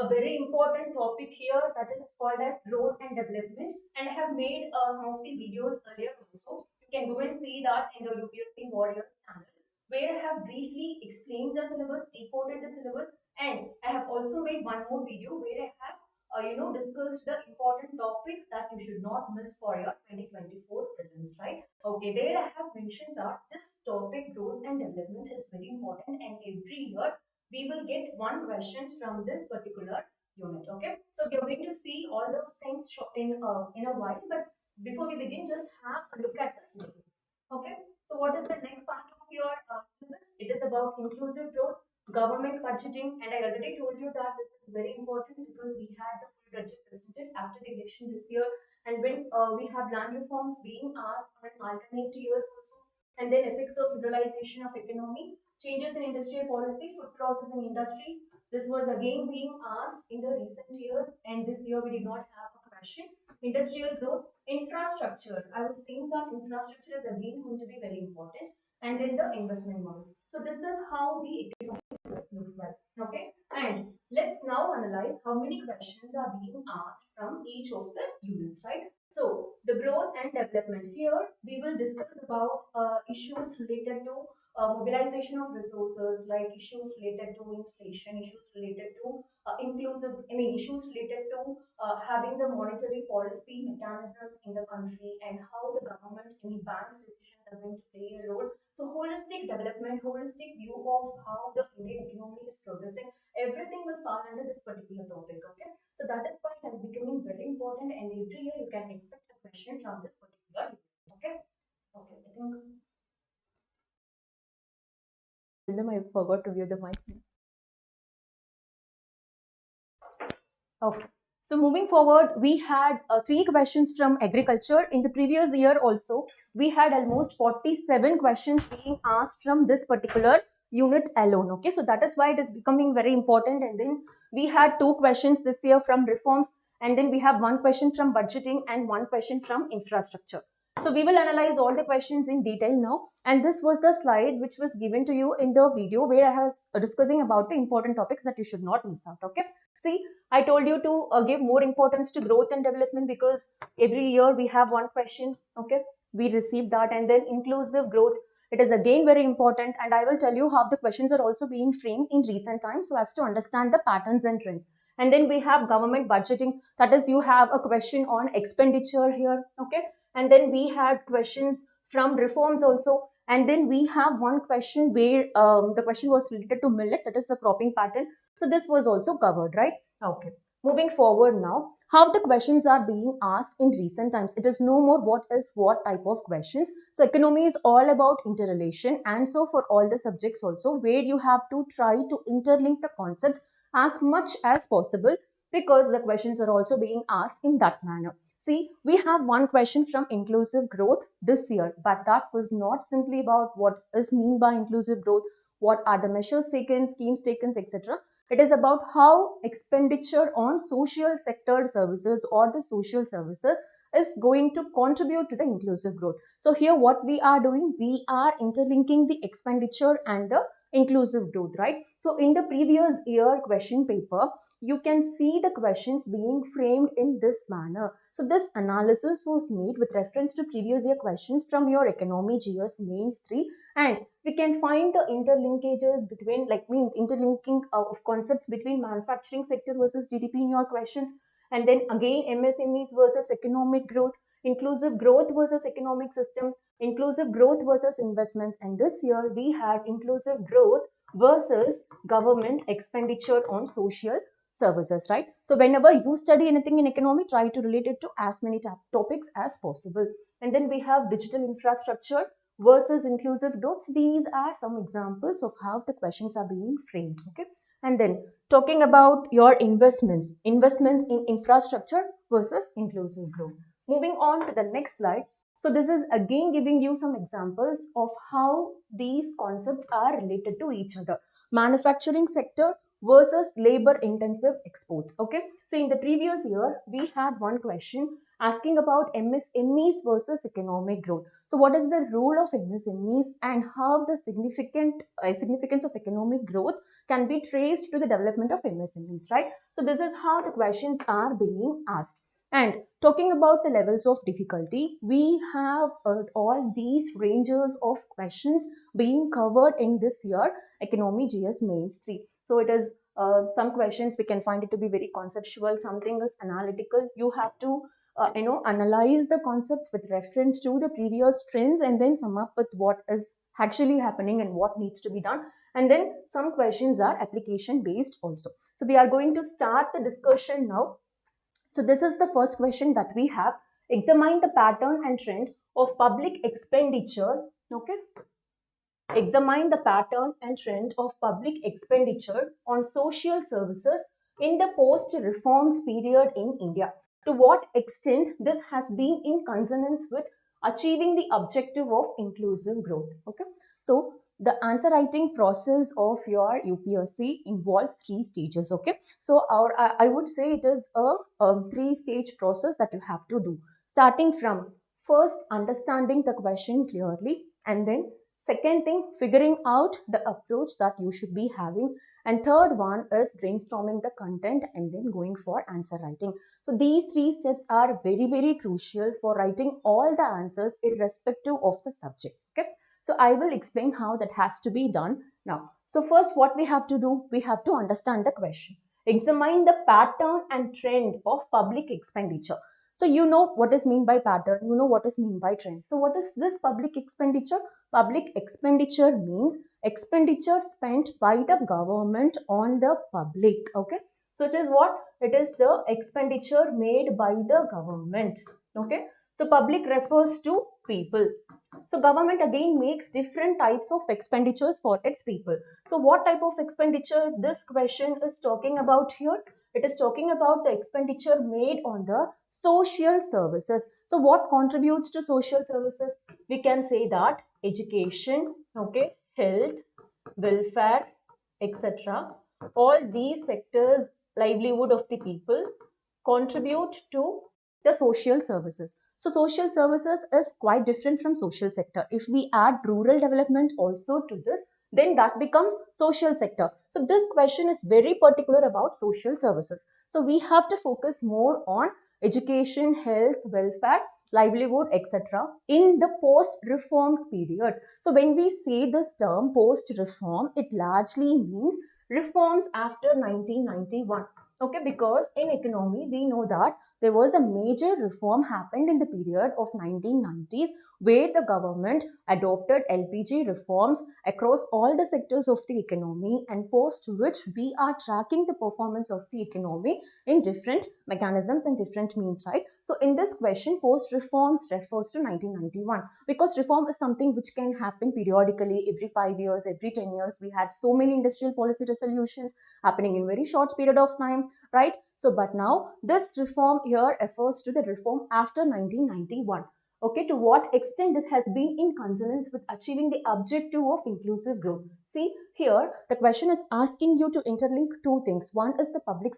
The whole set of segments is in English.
very important topic here that is called as growth and development, and I have made some of the videos earlier also. You can go and see that in the UPSC Warriors channel, where I have briefly explained the syllabus, decoded the syllabus, and I have also made one more video where I have discussed the important topics that you should not miss for your 2024 prelims, right? Okay, there I have mentioned that this topic growth and development is very important, and every year we will get one questions from this particular unit. Okay, so we are going to see all those things in a while, but before we begin, just have a look at the syllabus. Okay, so what is the next part of your syllabus? It is about inclusive growth, government budgeting, and I already told you that this is very important because we had the full budget presented after the election this year, and when we have land reforms being asked on an alternate years also, and then effects of liberalization of economy, changes in industrial policy, food processing industries. This was again being asked in the recent years, and this year we did not have a question. Industrial growth, infrastructure. I was saying that infrastructure is again going to be very important, and then the investment models. So this is how the economic looks like. Okay, and let's now analyze how many questions are being asked from each of the units, right? So the growth and development, here we will discuss about issues related to mobilization of resources, like issues related to inflation, issues related to issues related to having the monetary policy mechanisms in the country, and how the government, any banks decisions are going to play a role. So holistic development, holistic view of how the Indian economy is progressing, everything will fall under this particular topic. Okay, so that is why it has becoming very important, and every year you can expect a question from this particular. Okay, okay, I think. I forgot to view the mic. Okay. So moving forward, we had 3 questions from agriculture. In the previous year also, we had almost 47 questions being asked from this particular unit alone. Okay, so that is why it is becoming very important. And then we had 2 questions this year from reforms, and then we have 1 question from budgeting and 1 question from infrastructure. So we will analyze all the questions in detail now, and this was the slide which was given to you in the video where I was discussing about the important topics that you should not miss out. Okay, see, I told you to give more importance to growth and development because every year we have 1 question. Okay, we received that, and then inclusive growth. It is again very important, and I will tell you how the questions are also being framed in recent times so as to understand the patterns and trends. And then we have government budgeting, that is, you have a question on expenditure here. Okay, and then we had questions from reforms also, and then we have 1 question where the question was related to millet, that is the cropping pattern. So this was also covered, right? Okay. Moving forward now, how the questions are being asked in recent times. It is no more what is what type of questions. So economy is all about interrelation, and so for all the subjects also, where you have to try to interlink the concepts as much as possible, because the questions are also being asked in that manner. See, we have 1 question from inclusive growth this year, but that was not simply about what is mean by inclusive growth, what are the measures taken, schemes taken, etc. It is about how expenditure on social sector services or the social services is going to contribute to the inclusive growth. So here what we are doing, we are interlinking the expenditure and the inclusive growth, right? So in the previous year question paper, you can see the questions being framed in this manner. So this analysis was made with reference to previous year questions from your economy GS Mains 3, and we can find the interlinkages between, interlinking of concepts between manufacturing sector versus GDP in your questions, and then again MSMEs versus economic growth, inclusive growth versus economic system, inclusive growth versus investments, and this year we had inclusive growth versus government expenditure on social services, right? So whenever you study anything in economy, try to relate it to as many topics as possible. And then we have digital infrastructure versus inclusive growth. These are some examples of how the questions are being framed. Okay, and then talking about your investments in infrastructure versus inclusive growth. Moving on to the next slide. So this is again giving you some examples of how these concepts are related to each other. Manufacturing sector versus labor intensive exports. Okay, so in the previous year we had 1 question, asking about MSMEs versus economic growth. So what is the role of MSMEs and how the significance of economic growth can be traced to the development of MSMEs, right? So this is how the questions are being asked. And talking about the levels of difficulty, we have all these ranges of questions being covered in this year Economy GS Mains 3. So it is some questions we can find it to be very conceptual, something is analytical. You have to analyze the concepts with reference to the previous trends and then sum up with what is actually happening and what needs to be done. And then some questions are application based also. So we are going to start the discussion now. So this is the first question that we have. Examine the pattern and trend of public expenditure. Okay. Examine the pattern and trend of public expenditure on social services in the post-reforms period in India. To what extent this has been in consonance with achieving the objective of inclusive growth. Okay. So the answer writing process of your UPSC involves 3 stages. Okay. So I would say it is a 3-stage process that you have to do. Starting from first understanding the question clearly, and then second thing, figuring out the approach that you should be having. And third one is brainstorming the content and then going for answer writing. So these 3 steps are very, very crucial for writing all the answers irrespective of the subject. Okay. So I will explain how that has to be done now. So first what we have to do, we have to understand the question. Examine the pattern and trend of public expenditure. So you know what is mean by pattern, you know what is mean by trend. So what is this public expenditure? Public expenditure means expenditure spent by the government on the public. Okay. So it is what? It is the expenditure made by the government. Okay. So public refers to people. So government again makes different types of expenditures for its people. So what type of expenditure this question is talking about here? It is talking about the expenditure made on the social services. So what contributes to social services? We can say that education, okay, health, welfare, etc. All these sectors, livelihood of the people, contribute to the social services. So social services is quite different from social sector. If we add rural development also to this, then that becomes social sector. So this question is very particular about social services. So we have to focus more on education, health, welfare, livelihood, etc. in the post-reforms period. So when we say this term post-reform, it largely means reforms after 1991. Okay, because in economy, we know that there was a major reform happened in the period of 1990s where the government adopted LPG reforms across all the sectors of the economy, and post which we are tracking the performance of the economy in different mechanisms and different means, right? So in this question, post reforms refers to 1991 because reform is something which can happen periodically every 5 years, every 10 years. We had so many industrial policy resolutions happening in very short period of time, right? So but now this reform here refers to the reform after 1991. Okay, to what extent this has been in consonance with achieving the objective of inclusive growth. See here, the question is asking you to interlink 2 things. One is the public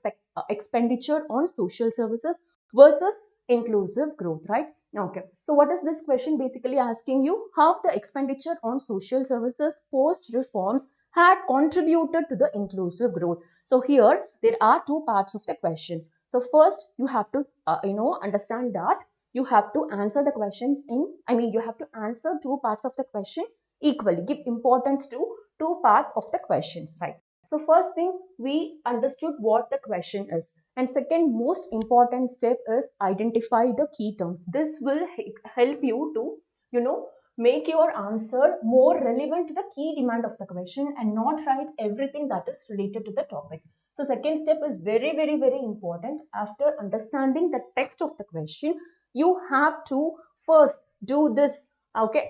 expenditure on social services versus inclusive growth, right? Okay, so what is this question basically asking you? How the expenditure on social services post reforms had contributed to the inclusive growth. So here there are 2 parts of the questions. So first you have to understand that you have to answer the questions you have to answer 2 parts of the question equally. Give importance to 2 parts of the questions, right? So first thing, we understood what the question is, and second most important step is identify the key terms. This will help you to make your answer more relevant to the key demand of the question and not write everything that is related to the topic. So second step is very, very, very important. After understanding the text of the question, you have to first do this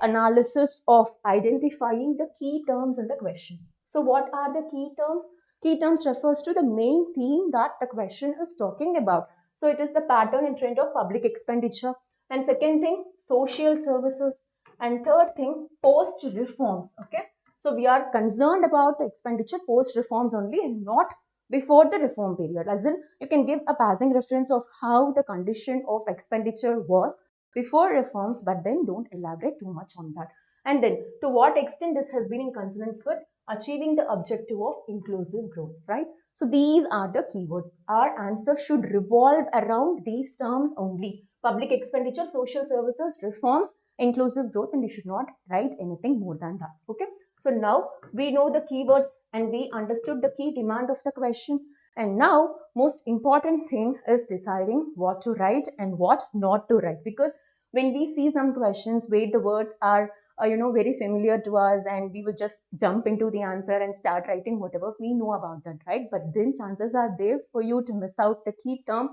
analysis of identifying the key terms in the question. So what are the key terms? Key terms refers to the main theme that the question is talking about. So it is the pattern and trend of public expenditure. And second thing, social services. And third thing, post reforms. Okay. So we are concerned about the expenditure post reforms only and not before the reform period. As in, you can give a passing reference of how the condition of expenditure was before reforms, but then don't elaborate too much on that. And then, to what extent this has been in consonance with achieving the objective of inclusive growth, right? So these are the keywords. Our answer should revolve around these terms only: public expenditure, social services, reforms, inclusive growth, and you should not write anything more than that. Okay. So now we know the keywords and we understood the key demand of the question. And now most important thing is deciding what to write and what not to write, because when we see some questions where the words are very familiar to us, and we will just jump into the answer and start writing whatever we know about that, right? But then chances are there for you to miss out the key term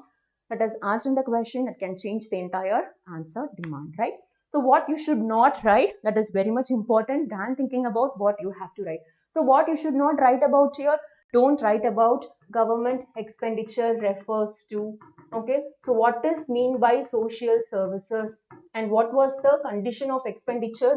that is asked in the question that can change the entire answer demand, right? So what you should not write, that is very much important than thinking about what you have to write. So what you should not write about here: don't write about government expenditure refers to. Okay, so what is mean by social services, and what was the condition of expenditure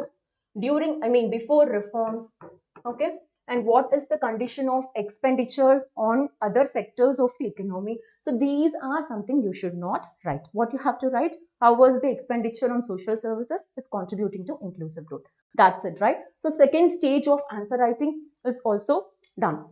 before reforms? Okay, and what is the condition of expenditure on other sectors of the economy? So these are something you should not write. What you have to write: how was the expenditure on social services is contributing to inclusive growth. That's it, right? So second stage of answer writing is also done.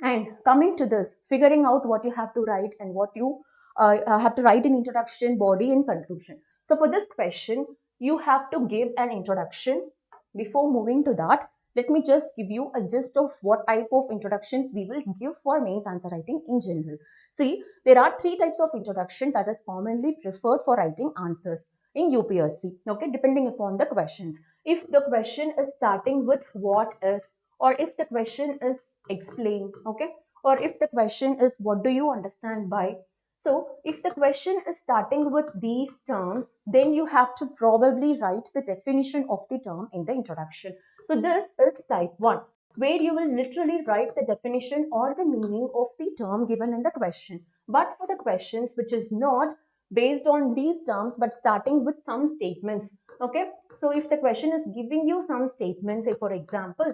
And coming to this, figuring out what you have to write and what you have to write in introduction, body, and conclusion. So for this question, you have to give an introduction. Before moving to that, let me just give you a gist of what type of introductions we will give for mains answer writing in general. See, there are three types of introduction that is commonly preferred for writing answers in UPSC, okay, depending upon the questions. If the question is starting with what is, or if the question is explain, okay, or if the question is what do you understand by. So if the question is starting with these terms, then you have to probably write the definition of the term in the introduction. So this is type 1, where you will literally write the definition or the meaning of the term given in the question. But for the questions which is not based on these terms but starting with some statements, okay, so if the question is giving you some statements, say for example,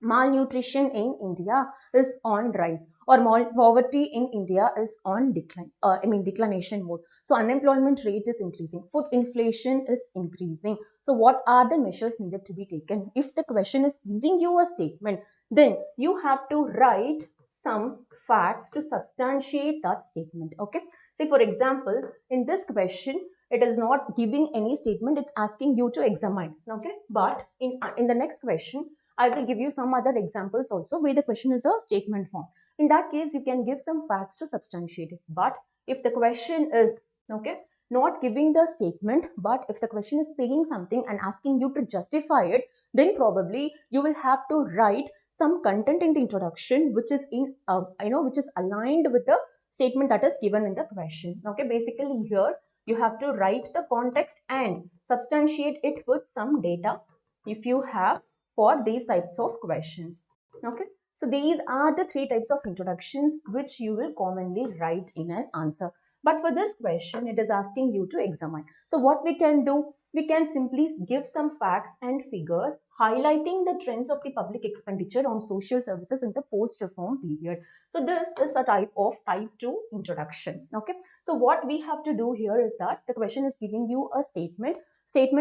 malnutrition in India is on rise, or poverty in India is on declination mode. So unemployment rate is increasing, food inflation is increasing. So what are the measures needed to be taken? If the question is giving you a statement, then you have to write some facts to substantiate that statement. Okay. Say for example, in this question, it is not giving any statement, it's asking you to examine. Okay. But in the next question, I will give you some other examples also where the question is a statement form. In that case, you can give some facts to substantiate it. But if the question is, okay, not giving the statement, but if the question is saying something and asking you to justify it, then probably you will have to write some content in the introduction which is which is aligned with the statement that is given in the question. Okay, basically here you have to write the context and substantiate it with some data if you have for these types of questions. Okay, so these are the three types of introductions which you will commonly write in an answer. But for this question, it is asking you to examine. So what we can do, we can simply give some facts and figures highlighting the trends of the public expenditure on social services in the post-reform period. So this is a type of type 2 introduction. Okay, so what we have to do here is that the question is giving you a statement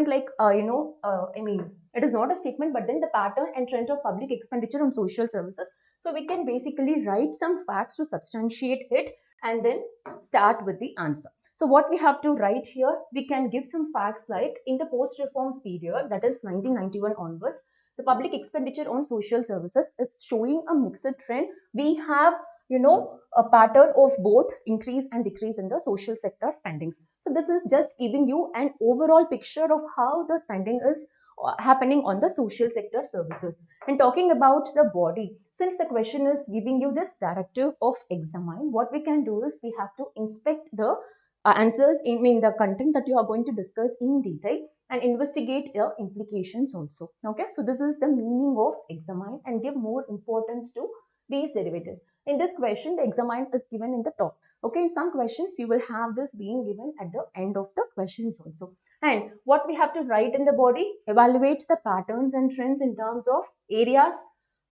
like it is not a statement, but then the pattern and trend of public expenditure on social services. So we can basically write some facts to substantiate it and then start with the answer. So what we have to write here, we can give some facts like in the post-reforms period, that is 1991 onwards, the public expenditure on social services is showing a mixed trend. We have a pattern of both increase and decrease in the social sector spendings. So this is just giving you an overall picture of how the spending is happening on the social sector services. And talking about the body, since the question is giving you this directive of examine, what we can do is we have to inspect the answers, the content that you are going to discuss in detail, and investigate the implications also. Okay, so this is the meaning of examine, and give more importance to these derivatives. In this question, the examine is given in the top. Okay, in some questions, you will have this being given at the end of the questions also. And what we have to write in the body, evaluate the patterns and trends in terms of areas,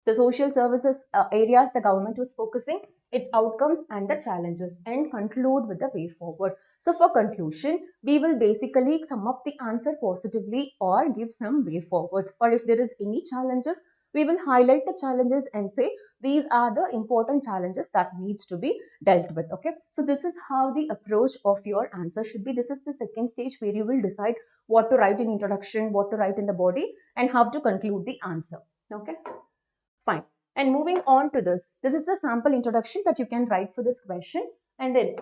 the social services areas the government was focusing, its outcomes and the challenges, and conclude with the way forward. So for conclusion, we will basically sum up the answer positively or give some way forwards, or if there is any challenges, we will highlight the challenges and say these are the important challenges that needs to be dealt with. Okay, so this is how the approach of your answer should be. This is the second stage where you will decide what to write in introduction, what to write in the body, and how to conclude the answer. Okay, fine. And moving on to this is the sample introduction that you can write for this question. And then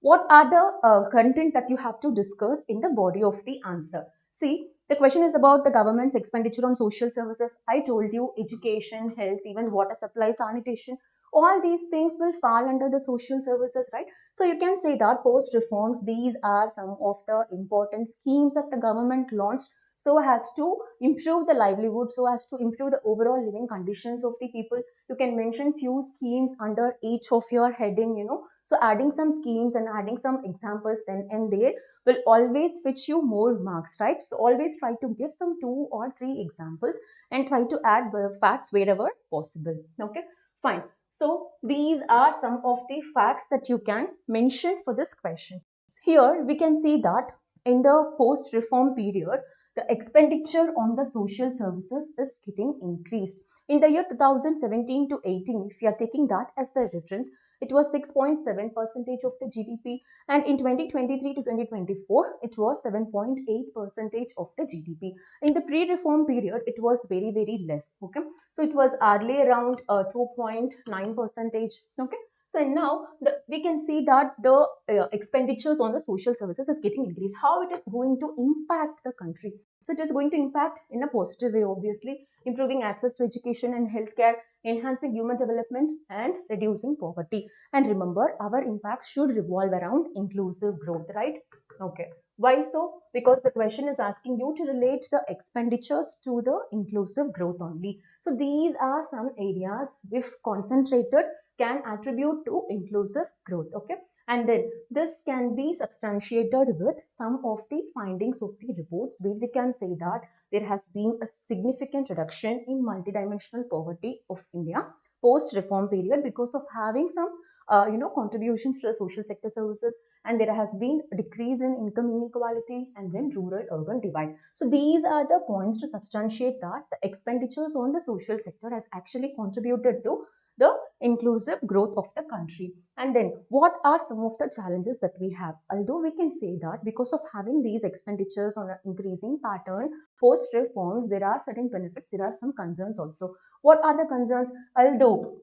what are the content that you have to discuss in the body of the answer? See, the question is about the government's expenditure on social services. I told you education, health, even water supply, sanitation, all these things will fall under the social services, right? So you can say that post reforms, these are some of the important schemes that the government launched so as to improve the livelihood, so as to improve the overall living conditions of the people. You can mention few schemes under each of your heading, so adding some schemes and adding some examples then and there will always fetch you more marks, right? So always try to give some 2 or 3 examples and try to add facts wherever possible. Okay, fine. So these are some of the facts that you can mention for this question. Here we can see that in the post-reform period, the expenditure on the social services is getting increased. In the year 2017 to 18, if you are taking that as the reference, it was 6.7% of the GDP, and in 2023 to 2024, it was 7.8% of the GDP. In the pre-reform period, it was very, very less. Okay, so it was hardly around 2.9%. Okay, so now we can see that the expenditures on the social services is getting increased. How it is going to impact the country? So it is going to impact in a positive way, obviously, improving access to education and healthcare, enhancing human development, and reducing poverty. And remember, our impacts should revolve around inclusive growth, right? Okay. Why so? Because the question is asking you to relate the expenditures to the inclusive growth only. So these are some areas, if concentrated, can attribute to inclusive growth. Okay, and then this can be substantiated with some of the findings of the reports, where we can say that there has been a significant reduction in multidimensional poverty of India post reform period because of having some contributions to the social sector services, and there has been a decrease in income inequality and then rural urban divide. So these are the points to substantiate that the expenditures on the social sector has actually contributed to the inclusive growth of the country. And then what are some of the challenges that we have? Although we can say that because of having these expenditures on an increasing pattern post reforms, there are certain benefits, there are some concerns also. What are the concerns? Although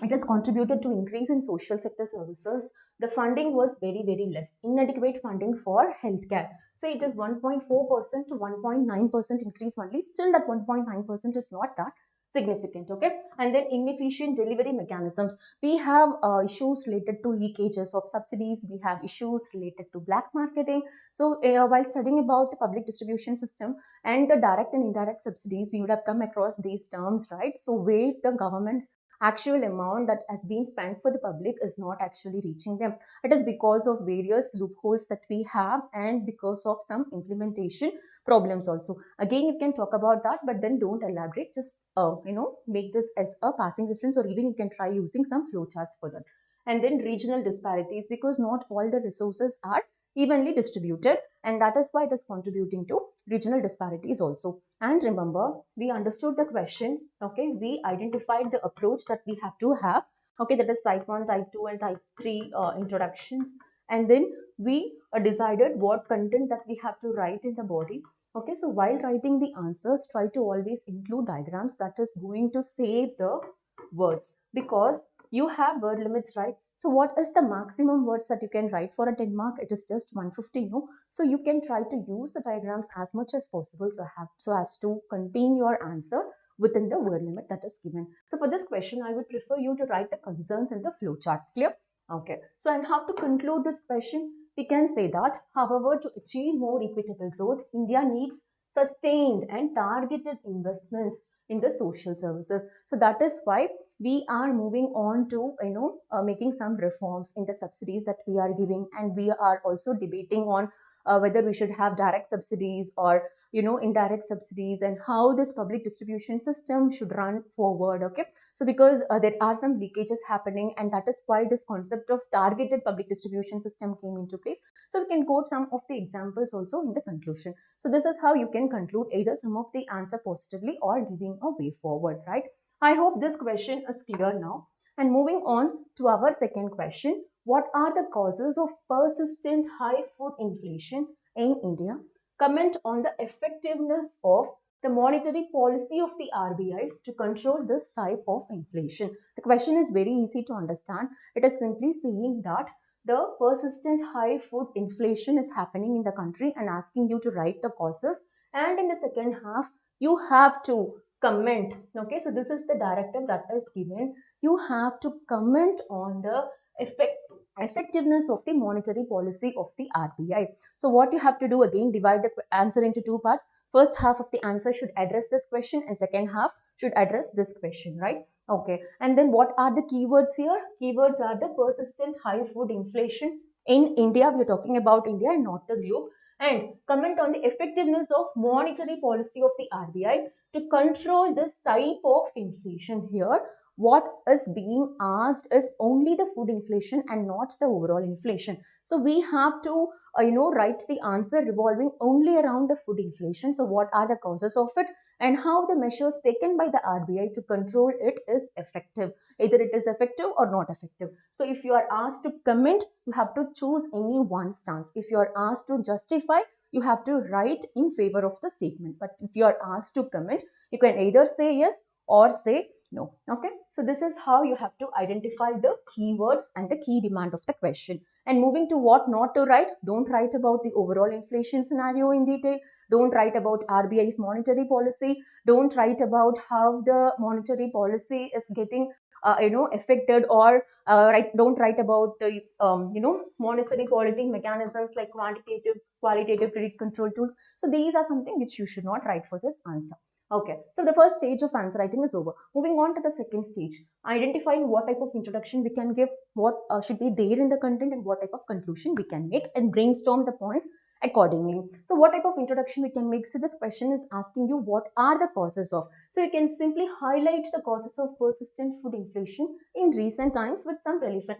it has contributed to increase in social sector services, the funding was very, very less. Inadequate funding for healthcare. Say it is 1.4% to 1.9% increase only. Still that 1.9% is not that significant. Okay, and then inefficient delivery mechanisms. We have issues related to leakages of subsidies. We have issues related to black marketing. So while studying about the public distribution system and the direct and indirect subsidies, we would have come across these terms, right? So where the government's actual amount that has been spent for the public is not actually reaching them. It is because of various loopholes that we have and because of some implementation problems also. Again, you can talk about that, but then don't elaborate. Just make this as a passing reference, or even you can try using some flowcharts for that. And then regional disparities, because not all the resources are evenly distributed, and that is why it is contributing to regional disparities also. And remember, we understood the question. Okay, we identified the approach that we have to have. Okay, that is type 1, type 2, and type 3 introductions. And then we decided what content that we have to write in the body. Okay, so while writing the answers, try to always include diagrams that is going to say the words, because you have word limits, right? So what is the maximum words that you can write for a 10 mark? It is just 150, no? So you can try to use the diagrams as much as possible so as to contain your answer within the word limit that is given. So for this question, I would prefer you to write the concerns in the flowchart. Clear? Okay. So and how to conclude this question? We can say that, however, to achieve more equitable growth, India needs sustained and targeted investments in the social services. So that is why we are moving on to making some reforms in the subsidies that we are giving, and we are also debating on whether we should have direct subsidies or indirect subsidies, and how this public distribution system should run forward. Okay, so because there are some leakages happening, and that is why this concept of targeted public distribution system came into place. So we can quote some of the examples also in the conclusion. So this is how you can conclude either some of the answer positively or giving a way forward, right? I hope this question is clear now. And moving on to our second question, what are the causes of persistent high food inflation in India? Comment on the effectiveness of the monetary policy of the RBI to control this type of inflation. The question is very easy to understand. It is simply saying that the persistent high food inflation is happening in the country and asking you to write the causes. And in the second half, you have to comment. Okay, so this is the directive that is given. You have to comment on the effectiveness of the monetary policy of the RBI. So what you have to do, again, divide the answer into two parts. First half of the answer should address this question, and second half should address this question, right? Okay, and then what are the keywords here? Keywords are the persistent high food inflation in India. We are talking about India and not the globe. And comment on the effectiveness of monetary policy of the RBI to control this type of inflation. Here, what is being asked is only the food inflation and not the overall inflation. So we have to write the answer revolving only around the food inflation. So what are the causes of it, and how the measures taken by the RBI to control it is effective. Either it is effective or not effective. So if you are asked to comment, you have to choose any one stance. If you are asked to justify, you have to write in favor of the statement. But if you are asked to comment, you can either say yes or say no. Okay, so this is how you have to identify the keywords and the key demand of the question. And moving to what not to write, don't write about the overall inflation scenario in detail. Don't write about RBI's monetary policy. Don't write about how the monetary policy is getting affected, or don't write about the monetary policy mechanisms like qualitative credit control tools. So these are something which you should not write for this answer. Okay, so the first stage of answer writing is over. Moving on to the second stage, identifying what type of introduction we can give, what should be there in the content, and what type of conclusion we can make, and brainstorm the points accordingly. So what type of introduction we can make? So this question is asking you what are the causes of. So you can simply highlight the causes of persistent food inflation in recent times with some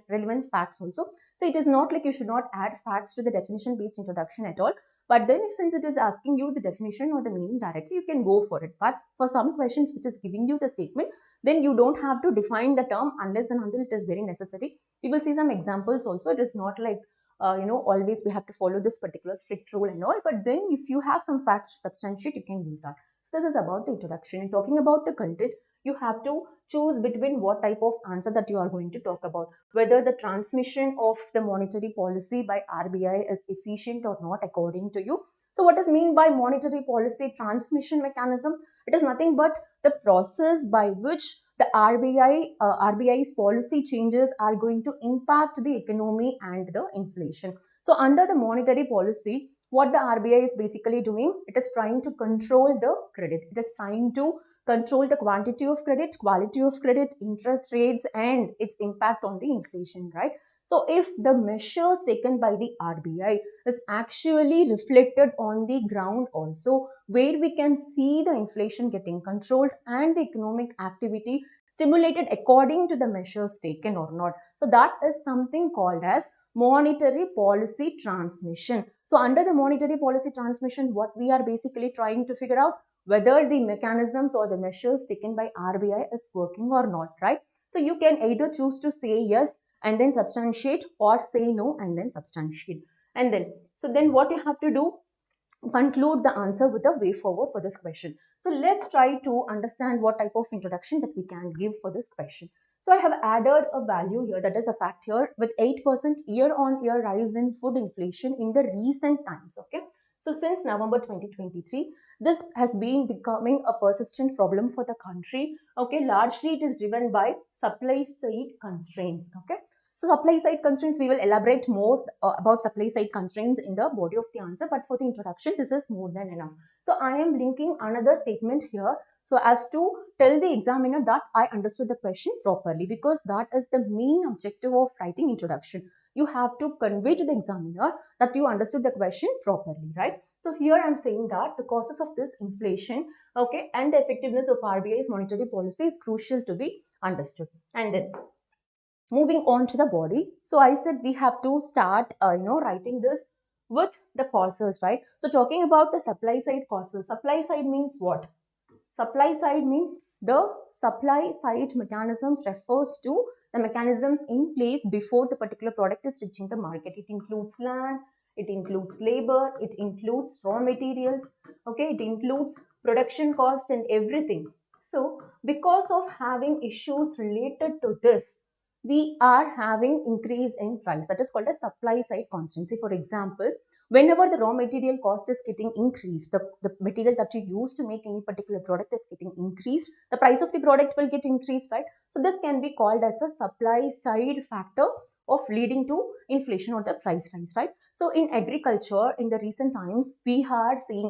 relevant facts also. So it is not like you should not add facts to the definition based introduction at all. But then since it is asking you the definition or the meaning directly, you can go for it. But for some questions which is giving you the statement, then you don't have to define the term unless and until it is very necessary. We will see some examples also. It is not like always we have to follow this particular strict rule and all. But then if you have some facts to substantiate, you can use that. So this is about the introduction. And talking about the content, you have to choose between what type of answer that you are going to talk about, whether the transmission of the monetary policy by RBI is efficient or not according to you. So what is mean by monetary policy transmission mechanism? It is nothing but the process by which the RBI's policy changes are going to impact the economy and the inflation. So under the monetary policy, what the RBI is basically doing, it is trying to control the credit. It is trying to control the quantity of credit, quality of credit, interest rates, and its impact on the inflation, right? So if the measures taken by the RBI is actually reflected on the ground also, where we can see the inflation getting controlled and the economic activity stimulated according to the measures taken or not. So that is something called as monetary policy transmission. So under the monetary policy transmission, what we are basically trying to figure out, whether the mechanisms or the measures taken by RBI is working or not, right? So you can either choose to say yes and then substantiate, or say no and then substantiate. And then what you have to do, conclude the answer with a way forward for this question. So let's try to understand what type of introduction that we can give for this question. So I have added a value here, that is a fact here, with 8% year-on-year rise in food inflation in the recent times. Okay, so since November 2023, this has been becoming a persistent problem for the country. Okay, largely it is driven by supply side constraints. Okay, so supply side constraints, we will elaborate more about supply side constraints in the body of the answer, but for the introduction, this is more than enough. So I am linking another statement here so as to tell the examiner that I understood the question properly, because that is the main objective of writing introduction. you have to convey to the examiner that you understood the question properly, right? So here I'm saying that the causes of this inflation, okay, and the effectiveness of RBI's monetary policy is crucial to be understood. And then moving on to the body. So I said we have to start, writing this with the causes, right? So talking about the supply side causes, supply side means what? Supply side means the supply side mechanisms refers to the mechanisms in place before the particular product is reaching the market. It includes land, it includes labor, it includes raw materials, okay, it includes production cost and everything. So because of having issues related to this, we are having increase in price. That is called a supply side constancy. For example, whenever the raw material cost is getting increased, the material that you use to make any particular product is getting increased, the price of the product will get increased, right? So this can be called as a supply side factor of leading to inflation or the price rise, right? So in agriculture, in the recent times, we are seeing,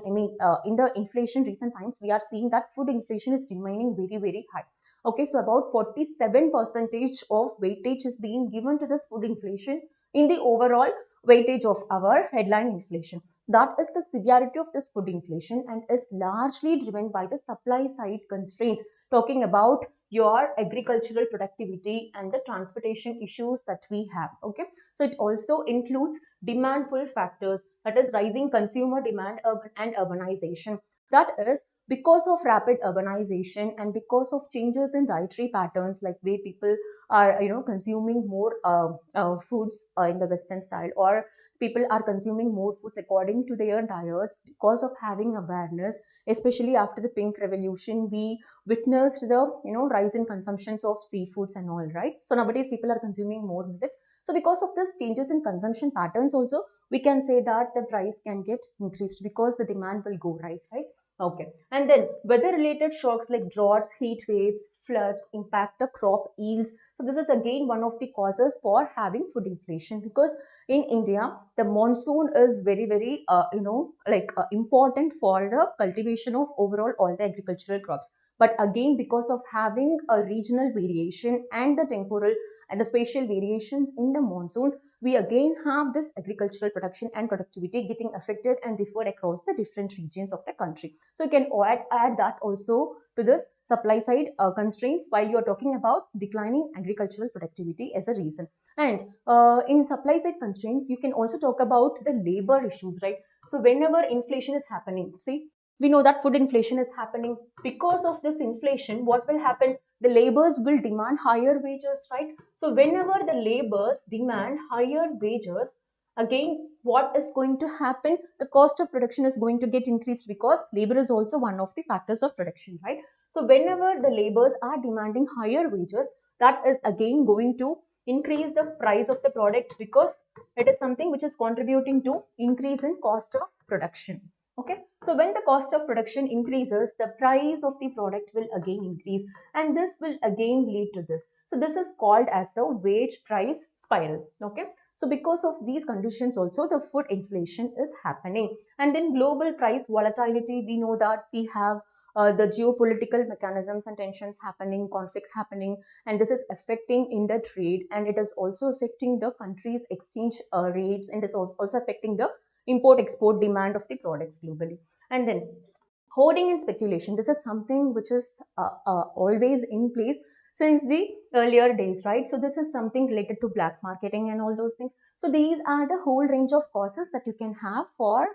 in the inflation recent times, we are seeing that food inflation is remaining very, very high. Okay, so about 47% of weightage is being given to this food inflation in the overall weightage of our headline inflation. That is the severity of this food inflation and is largely driven by the supply side constraints, talking about your agricultural productivity and the transportation issues that we have. Okay, so it also includes demand pull factors, that is rising consumer demand and urbanization. That is because of rapid urbanization and because of changes in dietary patterns, like way people are consuming more foods in the western style, or people are consuming more foods according to their diets. Because of having awareness, especially after the pink revolution, we witnessed the rise in consumptions of seafoods and all, right? So nowadays people are consuming more millets. So because of this changes in consumption patterns also, we can say that the price can get increased because the demand will go rise, right? Okay, and then weather related shocks like droughts, heat waves, floods impact the crop yields. So this is again one of the causes for having food inflation, because in India the monsoon is very, very important for the cultivation of overall all the agricultural crops. But again, because of having a regional variation and the temporal and the spatial variations in the monsoons, we again have this agricultural production and productivity getting affected and differed across the different regions of the country. So you can add that also to this supply side constraints while you are talking about declining agricultural productivity as a reason. And in supply side constraints, you can also talk about the labor issues, right? So whenever inflation is happening, see, we know that food inflation is happening. Because of this inflation, what will happen? The laborers will demand higher wages, right? So whenever the laborers demand higher wages, again, what is going to happen? The cost of production is going to get increased, because labor is also one of the factors of production, right? So whenever the laborers are demanding higher wages, that is again going to increase the price of the product, because it is something which is contributing to increase in cost of production. Okay, so when the cost of production increases, the price of the product will again increase, and this will again lead to this. So this is called as the wage price spiral. Okay, so because of these conditions also, the food inflation is happening. And then global price volatility, we know that we have the geopolitical mechanisms and tensions happening, conflicts happening, and this is affecting in the trade, and it is also affecting the country's exchange rates, and is also affecting the import-export demand of the products globally. And then hoarding and speculation. This is something which is always in place since the earlier days, right? So this is something related to black marketing and all those things. So these are the whole range of causes that you can have for,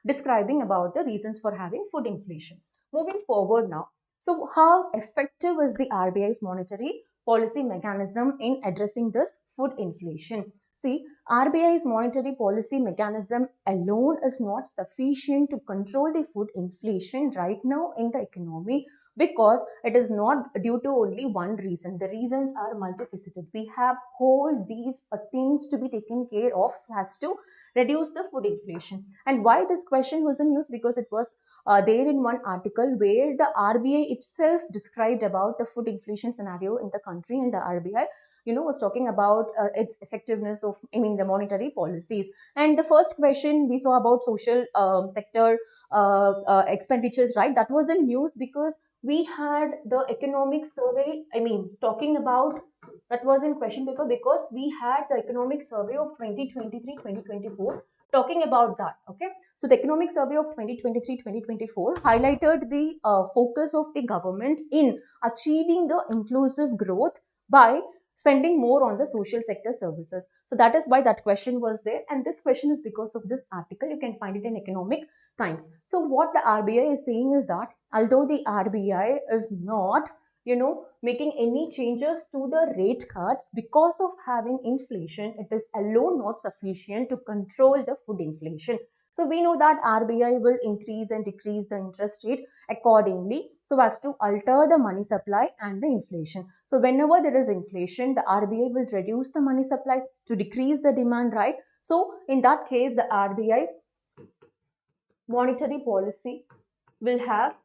describing about the reasons for having food inflation. Moving forward now. So how effective is the RBI's monetary policy mechanism in addressing this food inflation? See, RBI's monetary policy mechanism alone is not sufficient to control the food inflation right now in the economy, because it is not due to only one reason. The reasons are multifaceted. We have all these things to be taken care of so as to reduce the food inflation. And why this question was in use? Because it was there in one article where the RBI itself described about the food inflation scenario in the country, and the RBI was talking about its effectiveness of, the monetary policies. And the first question we saw about social sector expenditures, right? That was in news because we had the economic survey, talking about That was in question paper because we had the economic survey of 2023-2024 talking about that. Okay, so the economic survey of 2023-2024 highlighted the focus of the government in achieving the inclusive growth by spending more on the social sector services. So that is why that question was there, and this question is because of this article. You can find it in Economic Times. So what the RBI is saying is that although the RBI is not making any changes to the rate cuts because of having inflation, it is alone not sufficient to control the food inflation. So we know that RBI will increase and decrease the interest rate accordingly so as to alter the money supply and the inflation. So whenever there is inflation, the RBI will reduce the money supply to decrease the demand, right? So in that case, the RBI monetary policy will have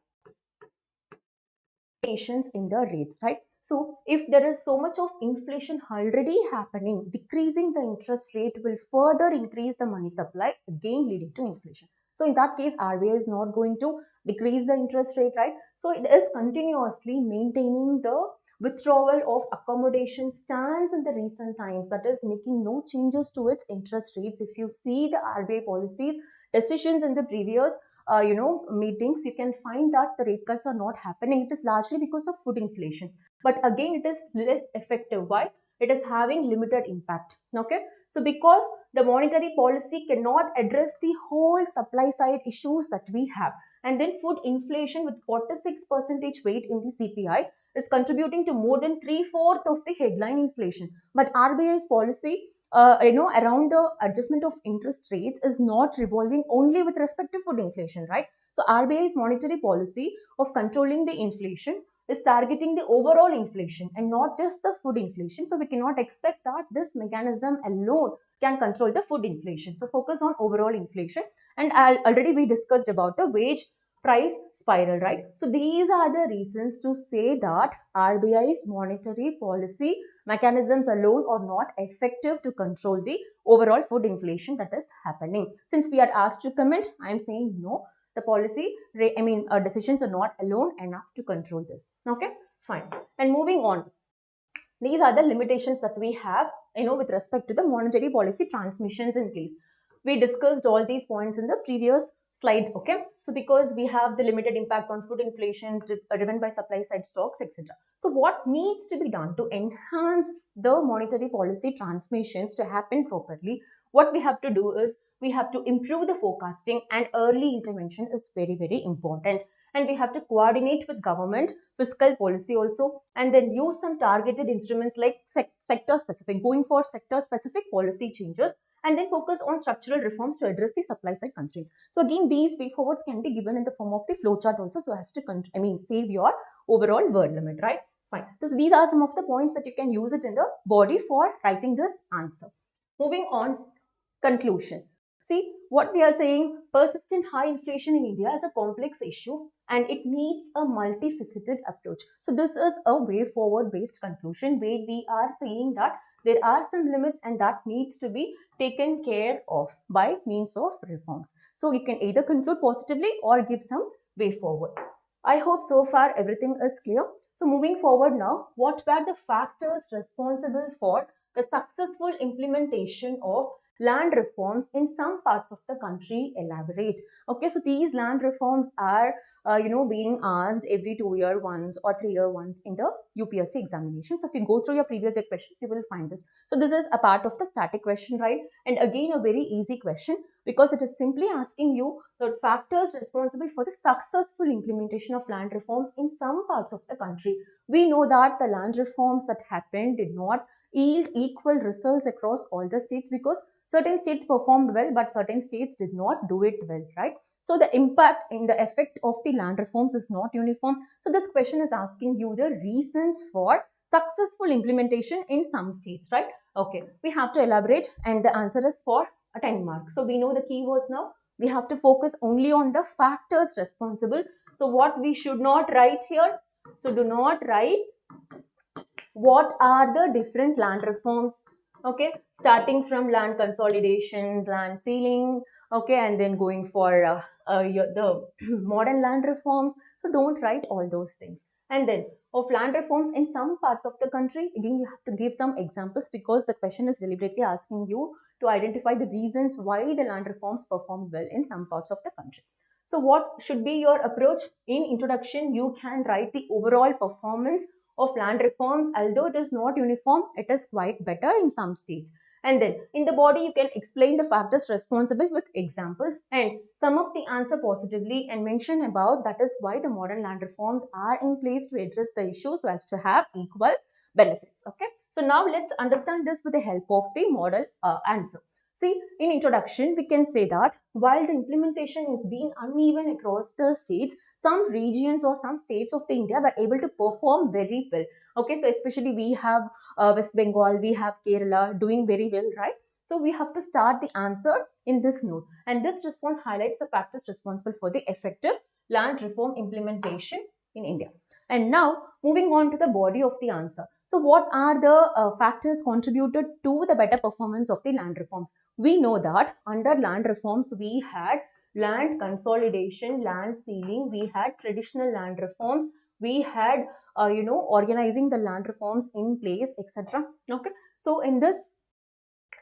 variations in the rates, right? So if there is so much of inflation already happening, decreasing the interest rate will further increase the money supply, again leading to inflation. So in that case, RBI is not going to decrease the interest rate, right? So it is continuously maintaining the withdrawal of accommodation stance in the recent times, that is making no changes to its interest rates. If you see the RBI policies decisions in the previous meetings, you can find that the rate cuts are not happening. It is largely because of food inflation, but again it is less effective. Why? It is having limited impact. Okay, so because the monetary policy cannot address the whole supply side issues that we have, and then food inflation with 46% weight in the CPI is contributing to more than 3/4 of the headline inflation. But RBI's policy around the adjustment of interest rates is not revolving only with respect to food inflation, right? So RBI's monetary policy of controlling the inflation is targeting the overall inflation and not just the food inflation. So we cannot expect that this mechanism alone can control the food inflation. So focus on overall inflation. And already we discussed about the wage price spiral, right? So these are the reasons to say that RBI's monetary policy mechanisms alone are not effective to control the overall food inflation that is happening. Since we are asked to comment, I am saying no. The policy, decisions are not alone enough to control this. Okay, fine. And moving on, these are the limitations that we have, with respect to the monetary policy transmissions in place. We discussed all these points in the previous slide. Okay, so because we have the limited impact on food inflation driven by supply side stocks, etc. So what needs to be done to enhance the monetary policy transmissions to happen properly? What we have to do is we have to improve the forecasting, and early intervention is very, very important. And we have to coordinate with government fiscal policy also, and then use some targeted instruments like sector specific, going for sector specific policy changes, and then focus on structural reforms to address the supply side constraints. So again, these way forwards can be given in the form of the flowchart also, so as to save your overall word limit, right? Fine. So these are some of the points that you can use it in the body for writing this answer. Moving on, conclusion. See, what we are saying, persistent high inflation in India is a complex issue and it needs a multifaceted approach. So this is a way forward based conclusion where we are saying that there are some limits and that needs to be taken care of by means of reforms. So you can either conclude positively or give some way forward. I hope so far everything is clear. So moving forward now, what were the factors responsible for the successful implementation of land reforms in some parts of the country? Elaborate. Okay, so these land reforms are being asked every 2-year once or 3-year once in the UPSC examination. So if you go through your previous year questions, you will find this. So this is a part of the static question, right? And again, a very easy question because it is simply asking you the factors responsible for the successful implementation of land reforms in some parts of the country. We know that the land reforms that happened did not yield equal results across all the states because certain states performed well, but certain states did not do it well, right? So the impact in the effect of the land reforms is not uniform. So this question is asking you the reasons for successful implementation in some states, right? Okay, we have to elaborate and the answer is for a 10 mark. So we know the keywords now. We have to focus only on the factors responsible. So what we should not write here? So do not write what are the different land reforms. Okay, starting from land consolidation, land ceiling, okay, and then going for the modern land reforms. So don't write all those things. And then of land reforms in some parts of the country, again you have to give some examples because the question is deliberately asking you to identify the reasons why the land reforms performed well in some parts of the country. So what should be your approach? In introduction, you can write the overall performance of land reforms. Although it is not uniform, it is quite better in some states. And then in the body, you can explain the factors responsible with examples and sum up the answer positively and mention about that is why the modern land reforms are in place to address the issue so as to have equal benefits. Okay. So now let's understand this with the help of the model answer. See, in introduction, we can say that while the implementation is being uneven across the states, some regions or some states of the India were able to perform very well. Okay, so especially we have West Bengal, we have Kerala doing very well, right? So we have to start the answer in this note. And this response highlights the factors responsible for the effective land reform implementation in India. And now moving on to the body of the answer. So what are the factors contributed to the better performance of the land reforms? We know that under land reforms, we had land consolidation, land sealing, we had traditional land reforms, we had, organizing the land reforms in place, etc. Okay. So in this,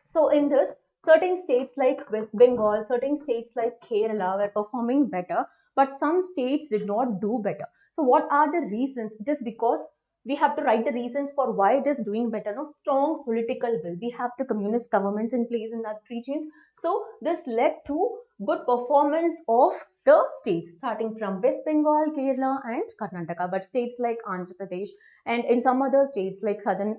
certain states like West Bengal, certain states like Kerala were performing better, but some states did not do better. So what are the reasons? It is because we have to write the reasons for why it is doing better. No strong political will. We have the communist governments in place in that regions. So this led to good performance of the states, starting from West Bengal, Kerala, and Karnataka. But states like Andhra Pradesh and in some other states like southern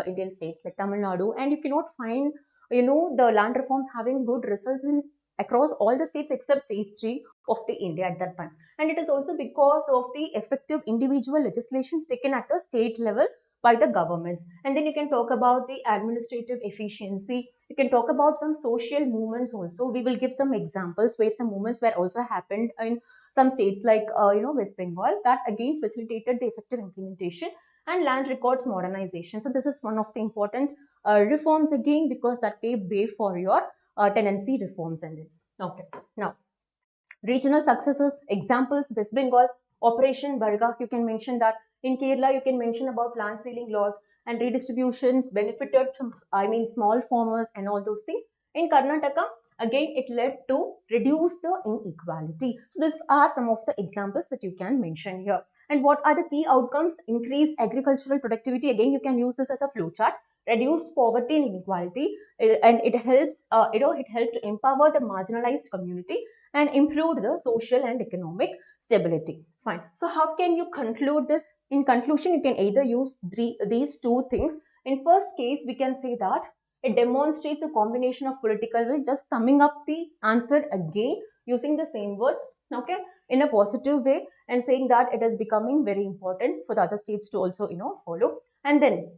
Indian states like Tamil Nadu, and you cannot find the land reforms having good results in across all the states except these three of the India at that time. And it is also because of the effective individual legislations taken at the state level by the governments. And then you can talk about the administrative efficiency. You can talk about some social movements also. We will give some examples where some movements were also happened in some states like West Bengal, that again facilitated the effective implementation and land records modernization. So this is one of the important reforms again because that paved way for your tenancy reforms. And then okay, now regional successes examples: West Bengal, Operation Barga, you can mention that. In Kerala, you can mention about land sealing laws and redistributions benefited some, small farmers and all those things. In Karnataka, again, it led to reduce the inequality. So these are some of the examples that you can mention here. And what are the key outcomes? Increased agricultural productivity. Again, you can use this as a flowchart. Reduced poverty and inequality, and it helps. It helped to empower the marginalized community and improved the social and economic stability. Fine. So how can you conclude this? In conclusion, you can either use these two things. In first case, we can say that it demonstrates a combination of political will, just summing up the answer again using the same words, okay, in a positive way, and saying that it is becoming very important for the other states to also, follow. And then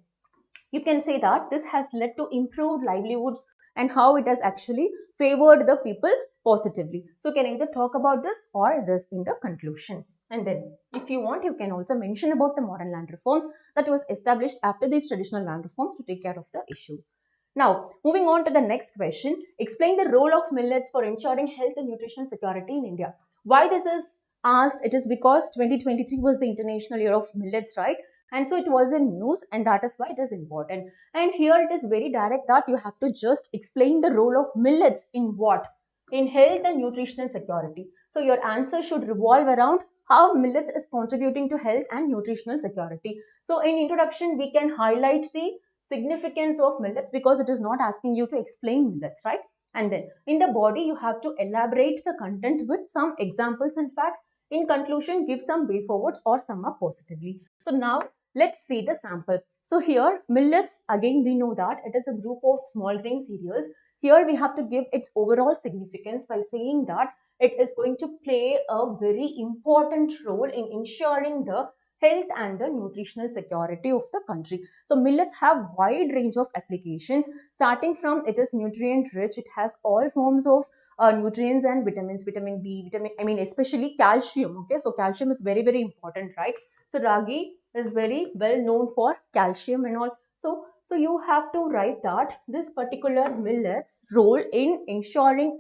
you can say that this has led to improved livelihoods and how it has actually favored the people positively. So can either talk about this or this in the conclusion. And then if you want, you can also mention about the modern land reforms that was established after these traditional land reforms to take care of the issues. Now, moving on to the next question, explain the role of millets for ensuring health and nutritional security in India. Why this is asked? It is because 2023 was the International Year of Millets, right? And so it was in news, and that is why it is important. And here it is very direct that you have to just explain the role of millets in what? In health and nutritional security. So your answer should revolve around how millets is contributing to health and nutritional security. So in introduction, we can highlight the significance of millets because it is not asking you to explain millets, right? And then in the body, you have to elaborate the content with some examples and facts. In conclusion, give some way forwards or sum up positively. So now let's see the sample. So here millets, again we know that it is a group of small grain cereals. Here we have to give its overall significance by saying that it is going to play a very important role in ensuring the health and the nutritional security of the country. So millets have wide range of applications, starting from it is nutrient rich. It has all forms of nutrients and vitamins, vitamin B, especially calcium. Okay, so calcium is very, very important, right? So ragi is very well known for calcium and all. So you have to write that this particular millet's role in ensuring,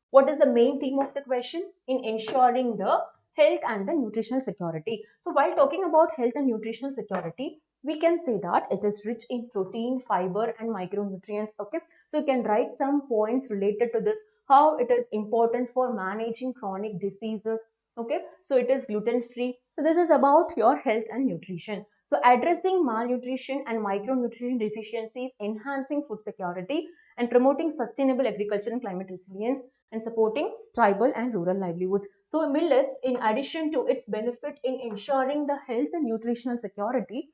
what is the main theme of the question? In ensuring the health and the nutritional security. So while talking about health and nutritional security, we can say that it is rich in protein, fiber, and micronutrients. Okay, so you can write some points related to this, how it is important for managing chronic diseases. Okay, so it is gluten free. So this is about your health and nutrition. So addressing malnutrition and micronutrient deficiencies, enhancing food security, and promoting sustainable agriculture and climate resilience, and supporting tribal and rural livelihoods. So millets, in addition to its benefit in ensuring the health and nutritional security,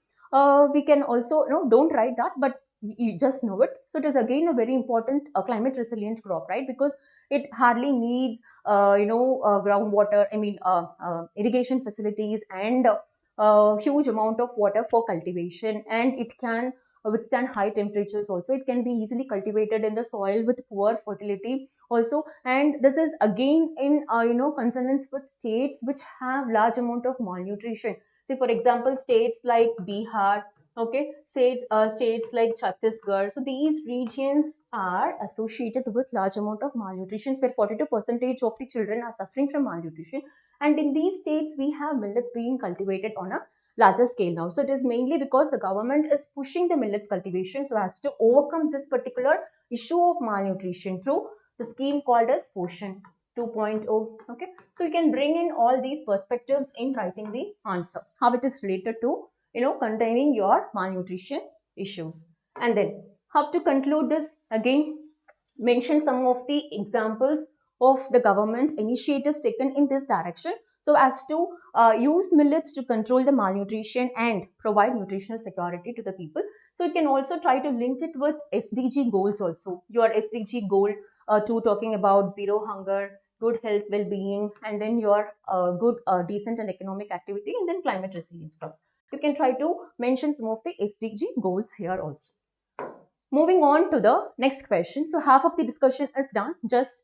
we can also, don't write that, but you just know it. So it is again a very important climate resilient crop, right? Because it hardly needs, groundwater, irrigation facilities, and huge amount of water for cultivation, and it can withstand high temperatures also. It can be easily cultivated in the soil with poor fertility also, and this is again in consonance with states which have large amount of malnutrition. Say for example, states like Bihar, okay, states like Chhattisgarh. So these regions are associated with large amount of malnutrition, where 42% of the children are suffering from malnutrition. And in these states, we have millets being cultivated on a larger scale now. So it is mainly because the government is pushing the millets cultivation so as to overcome this particular issue of malnutrition through the scheme called as Poshan 2.0. Okay, so you can bring in all these perspectives in writing the answer, how it is related to containing your malnutrition issues. And then how to conclude this, again mention some of the examples of the government initiatives taken in this direction so as to use millets to control the malnutrition and provide nutritional security to the people. So you can also try to link it with SDG goals also. Your SDG goal 2 talking about zero hunger, good health, well-being, and then your good, decent and economic activity, and then climate resilience crops. You can try to mention some of the SDG goals here also. Moving on to the next question. So half of the discussion is done. Just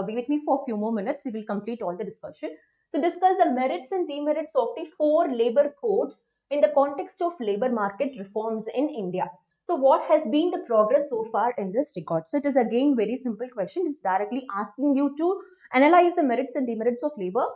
be with me for a few more minutes. We will complete all the discussion. So discuss the merits and demerits of the 4 labor codes in the context of labor market reforms in India. So what has been the progress so far in this regard? So it is again very simple question. It's directly asking you to analyze the merits and demerits of labor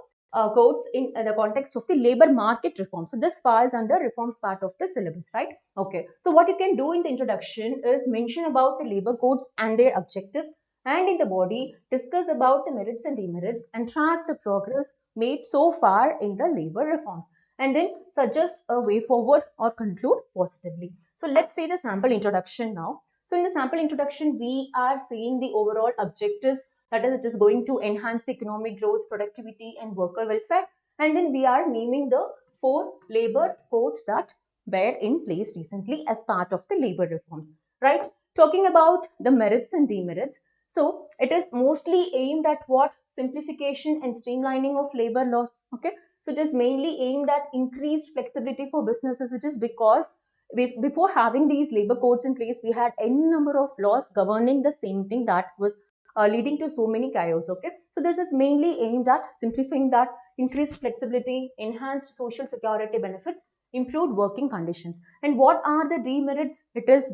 codes in the context of the labor market reform. So this falls under reforms part of the syllabus, right? Okay. So what you can do in the introduction is mention about the labor codes and their objectives, and in the body discuss about the merits and demerits and track the progress made so far in the labor reforms, and then suggest a way forward or conclude positively. So let's see the sample introduction now. So in the sample introduction, we are seeing the overall objectives, that is, it is going to enhance the economic growth, productivity, and worker welfare. And then we are naming the 4 labor codes that were in place recently as part of the labor reforms, right? Talking about the merits and demerits. So it is mostly aimed at what? Simplification and streamlining of labor laws. Okay. So it is mainly aimed at increased flexibility for businesses. It is because before having these labor codes in place, we had n number of laws governing the same thing, that was leading to so many chaos. Okay, so this is mainly aimed at simplifying that, increased flexibility, enhanced social security benefits, improved working conditions. And what are the demerits? It is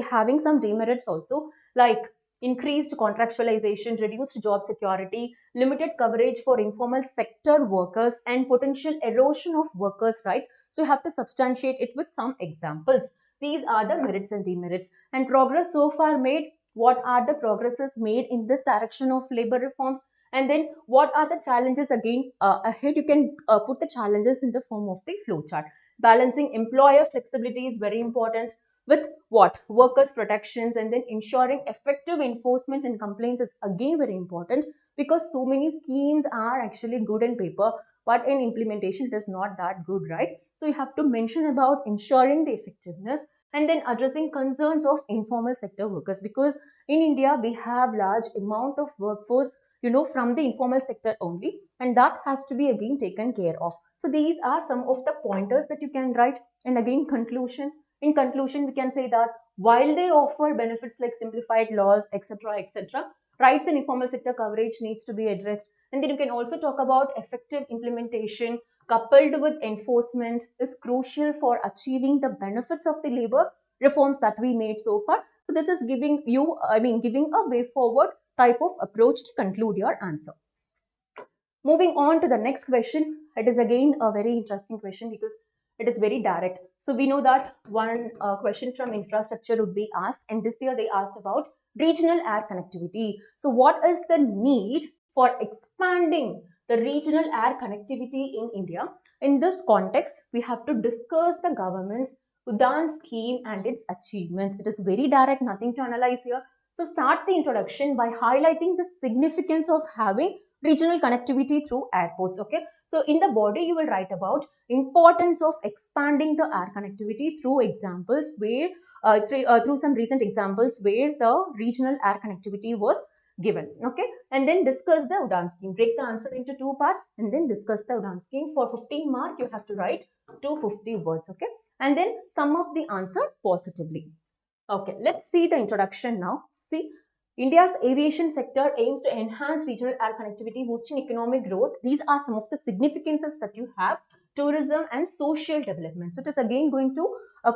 having some demerits also, like increased contractualization, reduced job security, limited coverage for informal sector workers, and potential erosion of workers' rights. So you have to substantiate it with some examples. These are the merits and demerits. And progress so far made. What are the progresses made in this direction of labor reforms? And then what are the challenges again ahead? You can put the challenges in the form of the flow chart. Balancing employer flexibility is very important with what? Workers' protections, and then ensuring effective enforcement and complaints is again very important, because so many schemes are actually good in paper, but in implementation it is not that good, right? So you have to mention about ensuring the effectiveness, and then addressing concerns of informal sector workers, because in India we have large amount of workforce from the informal sector only, and that has to be again taken care of. So these are some of the pointers that you can write. And again, in conclusion, we can say that while they offer benefits like simplified laws, etc., rights and informal sector coverage needs to be addressed. And then you can also talk about effective implementation coupled with enforcement is crucial for achieving the benefits of the labor reforms that we made so far. So this is giving you, giving a way forward type of approach to conclude your answer. Moving on to the next question, it is again a very interesting question because it is very direct. So we know that one question from infrastructure would be asked, and this year they asked about regional air connectivity. So what is the need for expanding the regional air connectivity in India? In this context, we have to discuss the government's Udan scheme and its achievements. It is very direct, nothing to analyze here. So start the introduction by highlighting the significance of having regional connectivity through airports. Okay, so in the body you will write about importance of expanding the air connectivity through examples where through some recent examples where the regional air connectivity was given. Okay, and then discuss the Udan scheme. Break the answer into two parts and then discuss the Udan scheme. For 15 mark you have to write 250 words. Okay, and then sum up the answer positively. Okay, let's see the introduction now. See, India's aviation sector aims to enhance regional air connectivity, boosting economic growth. These are some of the significances that you have: tourism and social development. So it is again going to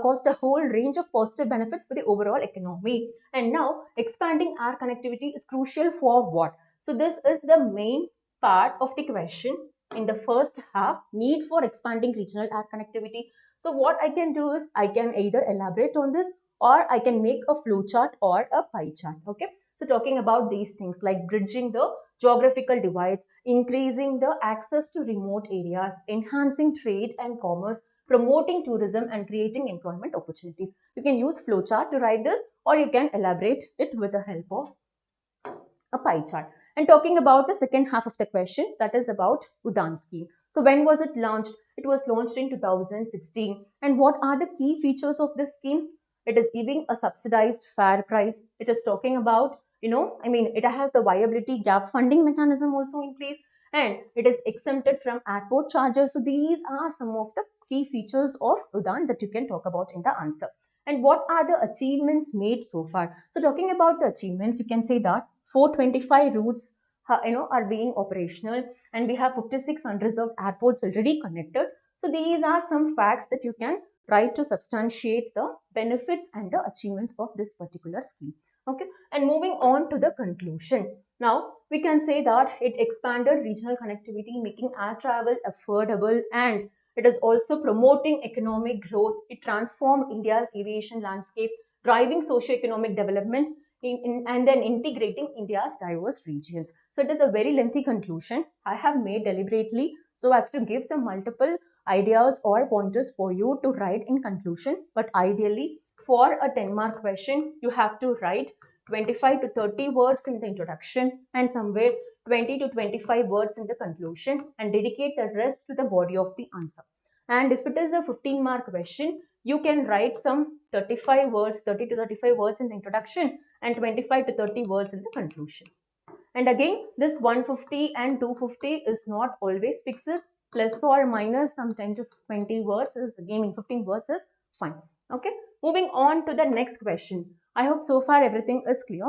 cost a whole range of positive benefits for the overall economy. And now, expanding air connectivity is crucial for what? So this is the main part of the question in the first half, need for expanding regional air connectivity. So what I can do is I can either elaborate on this or I can make a flow chart or a pie chart. Okay, so talking about these things like bridging the geographical divides, increasing the access to remote areas, enhancing trade and commerce, promoting tourism and creating employment opportunities. You can use flow chart to write this or you can elaborate it with the help of a pie chart. And talking about the second half of the question, that is about Udan scheme. So when was it launched? It was launched in 2016. And what are the key features of this scheme? It is giving a subsidized fare price. It is talking about, it has the viability gap funding mechanism also in place, and it is exempted from airport charges. So these are some of the key features of Udan that you can talk about in the answer. And what are the achievements made so far? So talking about the achievements, you can say that 425 routes are being operational, and we have 56 unreserved airports already connected. So these are some facts that you can write to substantiate the benefits and the achievements of this particular scheme. Okay, and moving on to the conclusion. Now we can say that it expanded regional connectivity, making air travel affordable, and it is also promoting economic growth. It transformed India's aviation landscape, driving socio-economic development and then integrating India's diverse regions. So it is a very lengthy conclusion I have made deliberately so as to give some multiple ideas or pointers for you to write in conclusion. But ideally, for a 10-mark question, you have to write 25 to 30 words in the introduction and somewhere 20 to 25 words in the conclusion, and dedicate the rest to the body of the answer. And if it is a 15-mark question, you can write some 35 words, 30 to 35 words in the introduction and 25 to 30 words in the conclusion. And again, this 150 and 250 is not always fixed. Plus or minus some 10 to 20 words is again in 15 words is fine. Okay, moving on to the next question. I hope so far everything is clear.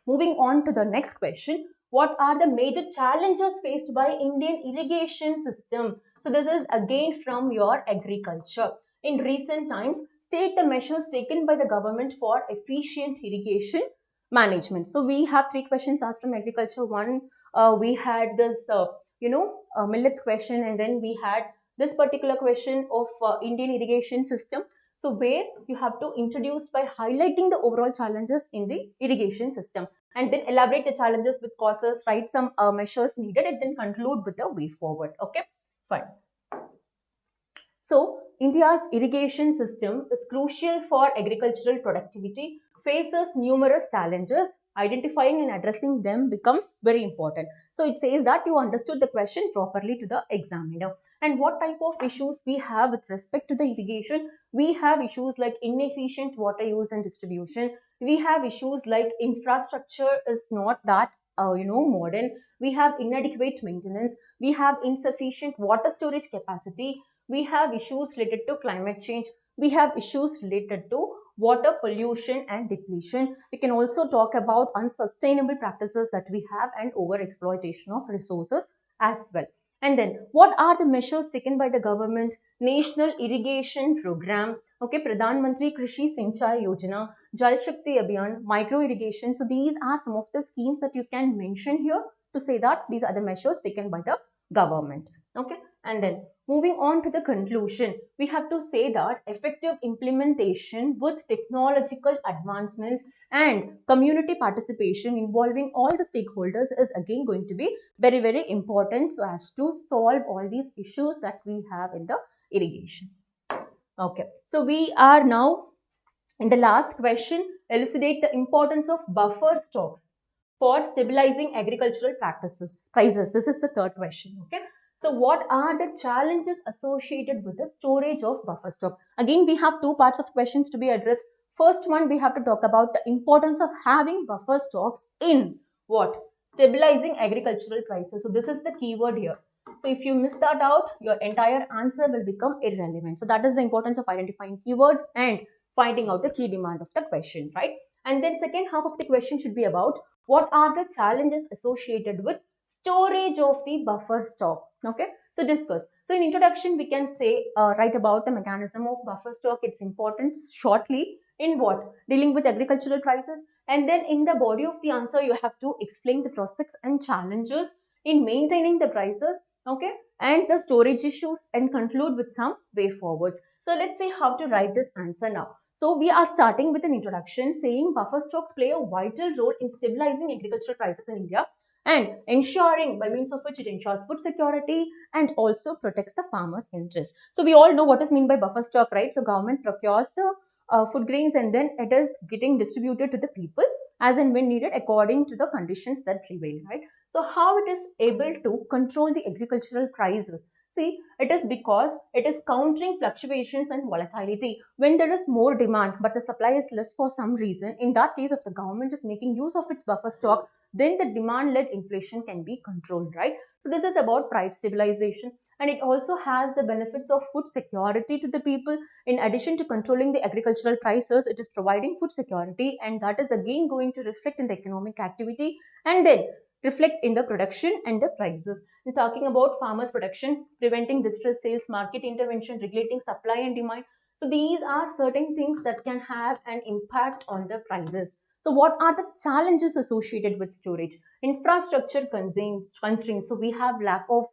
Moving on to the next question. What are the major challenges faced by Indian irrigation system? So this is again from your agriculture. In recent times, state the measures taken by the government for efficient irrigation management. So we have three questions asked from agriculture. One, we had this, millets question, and then we had this particular question of Indian irrigation system. So where you have to introduce by highlighting the overall challenges in the irrigation system and then elaborate the challenges with causes, write some measures needed, and then conclude with the way forward. Okay, fine. So India's irrigation system is crucial for agricultural productivity, faces numerous challenges. Identifying and addressing them becomes very important. So it says that you understood the question properly to the examiner. And what type of issues we have with respect to the irrigation? We have issues like inefficient water use and distribution. We have issues like infrastructure is not that modern. We have inadequate maintenance. We have insufficient water storage capacity. We have issues related to climate change. We have issues related to water pollution and depletion. We can also talk about unsustainable practices that we have and over exploitation of resources as well. And then what are the measures taken by the government? National Irrigation Program, okay, Pradhan Mantri Krishi Sinchai Yojana, Jal Shakti Abhiyan, micro irrigation. So these are some of the schemes that you can mention here to say that these are the measures taken by the government. Okay, and then moving on to the conclusion, we have to say that effective implementation with technological advancements and community participation involving all the stakeholders is again going to be very, very important so as to solve all these issues that we have in the irrigation. Okay, so we are now in the last question, elucidate the importance of buffer stocks for stabilizing agricultural practices, prices. This is the third question. Okay. So what are the challenges associated with the storage of buffer stock? Again, we have two parts of questions to be addressed. First one, we have to talk about the importance of having buffer stocks in what? Stabilizing agricultural prices. So this is the keyword here. So if you miss that out, your entire answer will become irrelevant. So that is the importance of identifying keywords and finding out the key demand of the question, right? And then second half of the question should be about what are the challenges associated with storage of the buffer stock. Okay, so discuss. So in introduction, we can say write about the mechanism of buffer stock, its importance shortly in what? Dealing with agricultural prices. And then in the body of the answer, you have to explain the prospects and challenges in maintaining the prices, okay, and the storage issues, and conclude with some way forwards. So let's see how to write this answer now. So we are starting with an introduction saying buffer stocks play a vital role in stabilizing agricultural prices in India and ensuring by means of which it ensures food security and also protects the farmers' interest. So we all know what is meant by buffer stock, right? So government procures the food grains and then it is getting distributed to the people as and when needed according to the conditions that prevail, right? So how it is able to control the agricultural prices? See, it is because it is countering fluctuations and volatility. When there is more demand but the supply is less for some reason, in that case, if the government is making use of its buffer stock, then the demand-led inflation can be controlled, right? So this is about price stabilization, and it also has the benefits of food security to the people. In addition to controlling the agricultural prices, it is providing food security, and that is again going to reflect in the economic activity and then reflect in the production and the prices. And talking about farmers' production, preventing distress sales, market intervention, regulating supply and demand. So these are certain things that can have an impact on the prices. So what are the challenges associated with storage? Infrastructure constraints. So we have lack of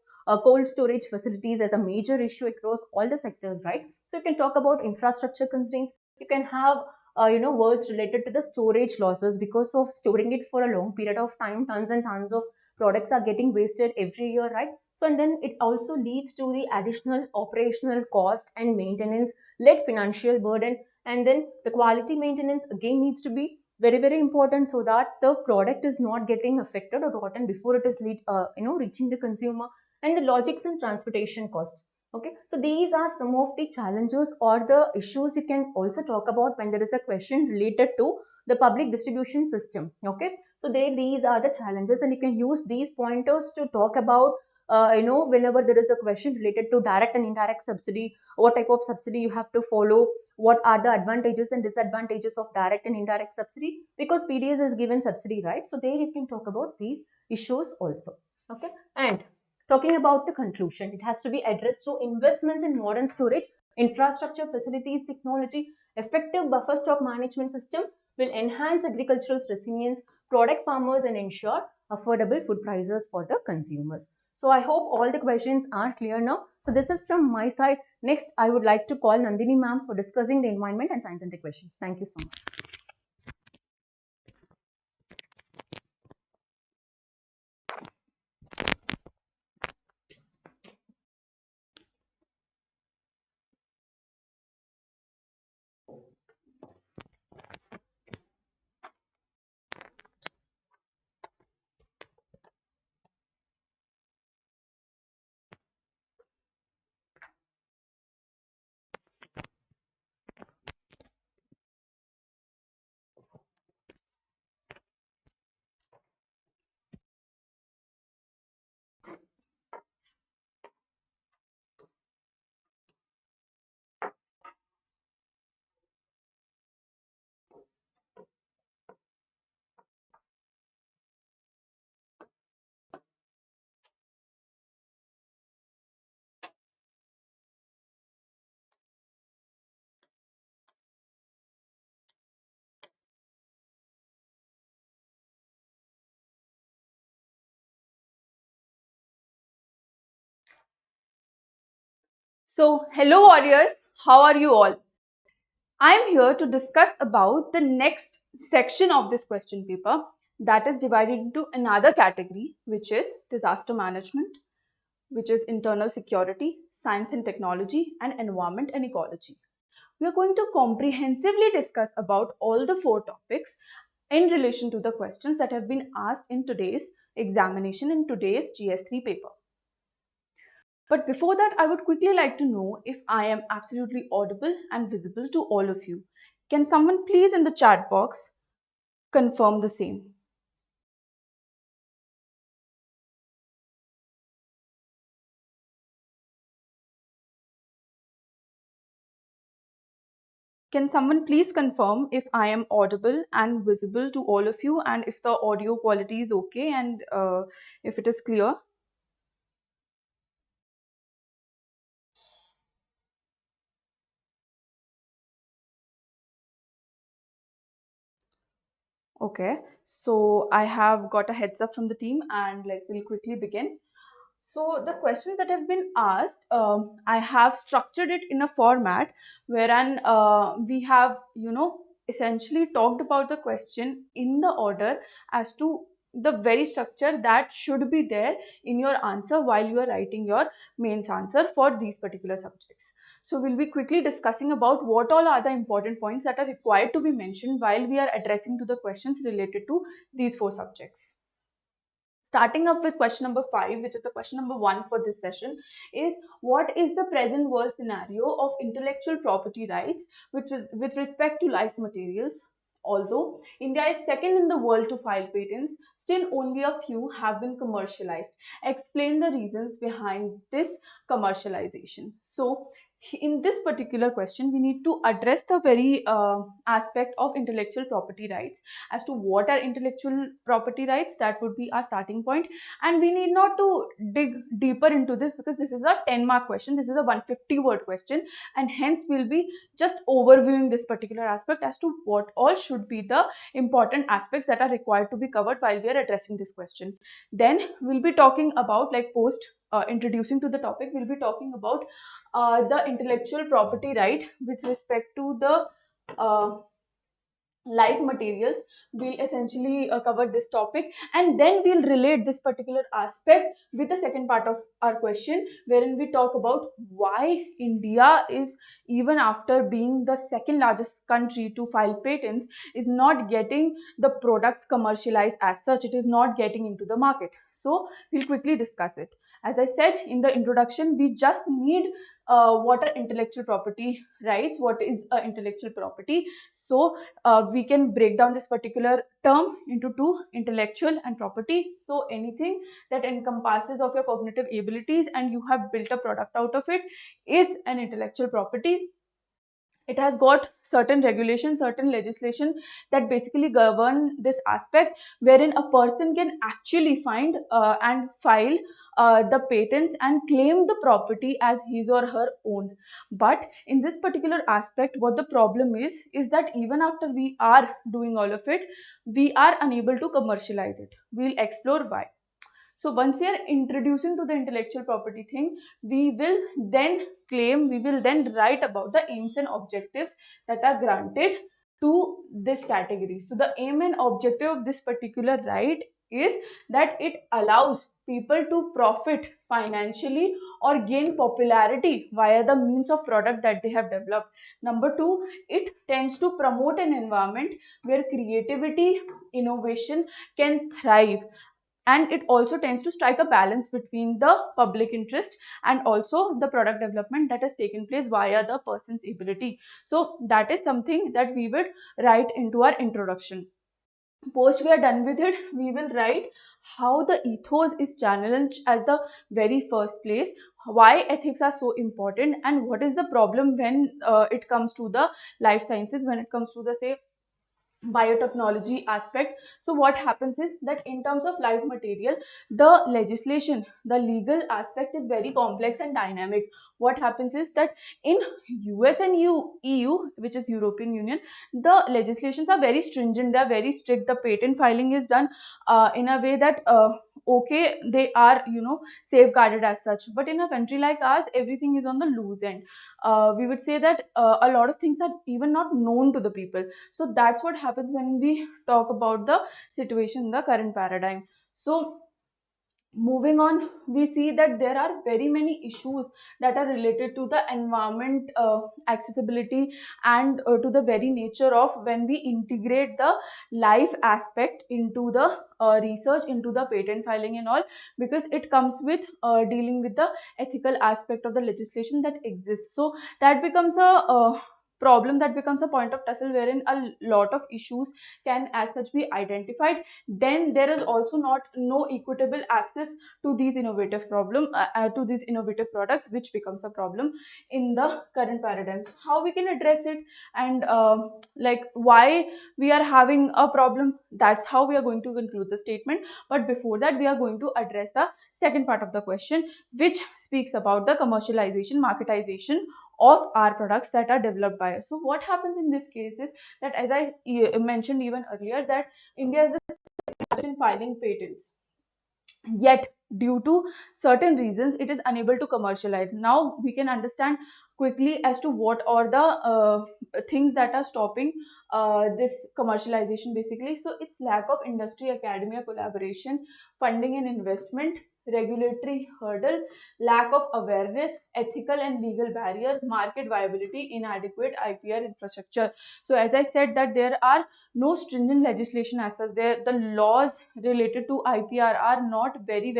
cold storage facilities as a major issue across all the sectors, right? So you can talk about infrastructure constraints. You can have words related to the storage losses because of storing it for a long period of time. Tons and tons of products are getting wasted every year, right? So and then it also leads to the additional operational cost and maintenance led financial burden. And then the quality maintenance again needs to be very, very important so that the product is not getting affected or rotten before it is reaching the consumer. And the logistics and transportation costs. Okay, so these are some of the challenges or the issues you can also talk about when there is a question related to the public distribution system. Okay, so these are the challenges, and you can use these pointers to talk about whenever there is a question related to direct and indirect subsidy, what type of subsidy you have to follow, what are the advantages and disadvantages of direct and indirect subsidy, because PDS is given subsidy, right? So there you can talk about these issues also. Okay, and talking about the conclusion, it has to be addressed through investments in modern storage, infrastructure, facilities, technology. Effective buffer stock management system will enhance agricultural resilience, protect farmers, and ensure affordable food prices for the consumers. So I hope all the questions are clear now. So this is from my side. Next, I would like to call Nandini ma'am for discussing the environment and science and tech questions. Thank you so much. So, hello warriors, how are you all? I am here to discuss about the next section of this question paper that is divided into another category, which is disaster management, which is internal security, science and technology, and environment and ecology. We are going to comprehensively discuss about all the four topics in relation to the questions that have been asked in today's examination in today's GS3 paper. But before that, I would quickly like to know if I am absolutely audible and visible to all of you. Can someone please in the chat box confirm the same? Can someone please confirm if I am audible and visible to all of you and if the audio quality is okay and if it is clear? Okay, so I have got a heads up from the team and we'll quickly begin. So the questions that have been asked, I have structured it in a format wherein we have, essentially talked about the question in the order as to the very structure that should be there in your answer while you are writing your mains answer for these particular subjects. So we'll be quickly discussing about what all are the important points that are required to be mentioned while we are addressing to the questions related to these four subjects. Starting up with question number 5, which is the question number 1 for this session, is what is the present world scenario of intellectual property rights with respect to life materials? Although India is second in the world to file patents, still only a few have been commercialized. Explain the reasons behind this commercialization. So in this particular question, we need to address the very aspect of intellectual property rights as to what are intellectual property rights. That would be our starting point, and we need not to dig deeper into this because this is a 10-mark question. This is a 150-word question, and hence we'll be just overviewing this particular aspect as to what all should be the important aspects that are required to be covered while we are addressing this question. Then we'll be talking about, post introducing to the topic, we'll be talking about the intellectual property right with respect to the life materials. We'll essentially cover this topic, and then we'll relate this particular aspect with the second part of our question, wherein we talk about why India is, even after being the second largest country to file patents, is not getting the products commercialized as such. It is not getting into the market. So we'll quickly discuss it. As I said in the introduction, we just need what are intellectual property rights, what is intellectual property. So we can break down this particular term into two: intellectual and property. So anything that encompasses of your cognitive abilities and you have built a product out of it is an intellectual property. It has got certain regulations, certain legislation that basically govern this aspect, wherein a person can actually find and file the patents and claim the property as his or her own. But in this particular aspect, what the problem is that even after we are doing all of it, we are unable to commercialize it. We'll explore why. So once we are introducing to the intellectual property thing, we will then claim, we will then write about the aims and objectives that are granted to this category. So the aim and objective of this particular right is that it allows people to profit financially or gain popularity via the means of product that they have developed. Number two, it tends to promote an environment where creativity, innovation can thrive, and it also tends to strike a balance between the public interest and also the product development that has taken place via the person's ability. So that is something that we would write into our introduction. Post we are done with it, we will write how the ethos is challenged as the very first place, why ethics are so important, and what is the problem when it comes to the life sciences, when it comes to the, say, biotechnology aspect. So what happens is that in terms of live material, the legislation, the legal aspect is very complex and dynamic. What happens is that in US and EU, which is European Union, the legislations are very stringent, they are very strict. The patent filing is done in a way that okay, they are, you know, safeguarded as such. But in a country like ours, everything is on the loose end. We would say that a lot of things are even not known to the people. So that's what happens when we talk about the situation in the current paradigm. So moving on, we see that there are very many issues that are related to the environment, accessibility, and to the very nature of when we integrate the life aspect into the research, into the patent filing and all, because it comes with dealing with the ethical aspect of the legislation that exists. So that becomes a problem, that becomes a point of tussle wherein a lot of issues can as such be identified. Then there is also not no equitable access to these innovative to these innovative products, which becomes a problem in the current paradigms. How we can address it, and like why we are having a problem, that's how we are going to conclude the statement. But before that, we are going to address the second part of the question, which speaks about the commercialization, marketization of our products that are developed by us. So what happens in this case is that, as I mentioned even earlier, that India is in filing patents, yet due to certain reasons it is unable to commercialize. Now we can understand quickly as to what are the things that are stopping this commercialization basically. So it's lack of industry academia collaboration, funding and investment, regulatory hurdle, lack of awareness, ethical and legal barriers, market viability, inadequate IPR infrastructure. So as I said that there are no stringent legislation as such. There, the laws related to IPR are not very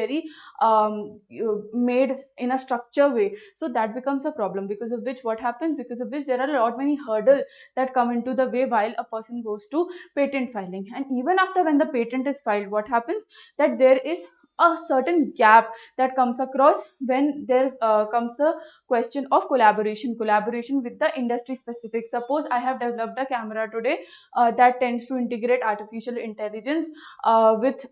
made in a structure way. So that becomes a problem, because of which what happens, because of which there are a lot many hurdles that come into the way while a person goes to patent filing. And even after when the patent is filed, what happens, that there is a certain gap that comes across when there comes the question of collaboration with the industry specific. Suppose I have developed a camera today that tends to integrate artificial intelligence with,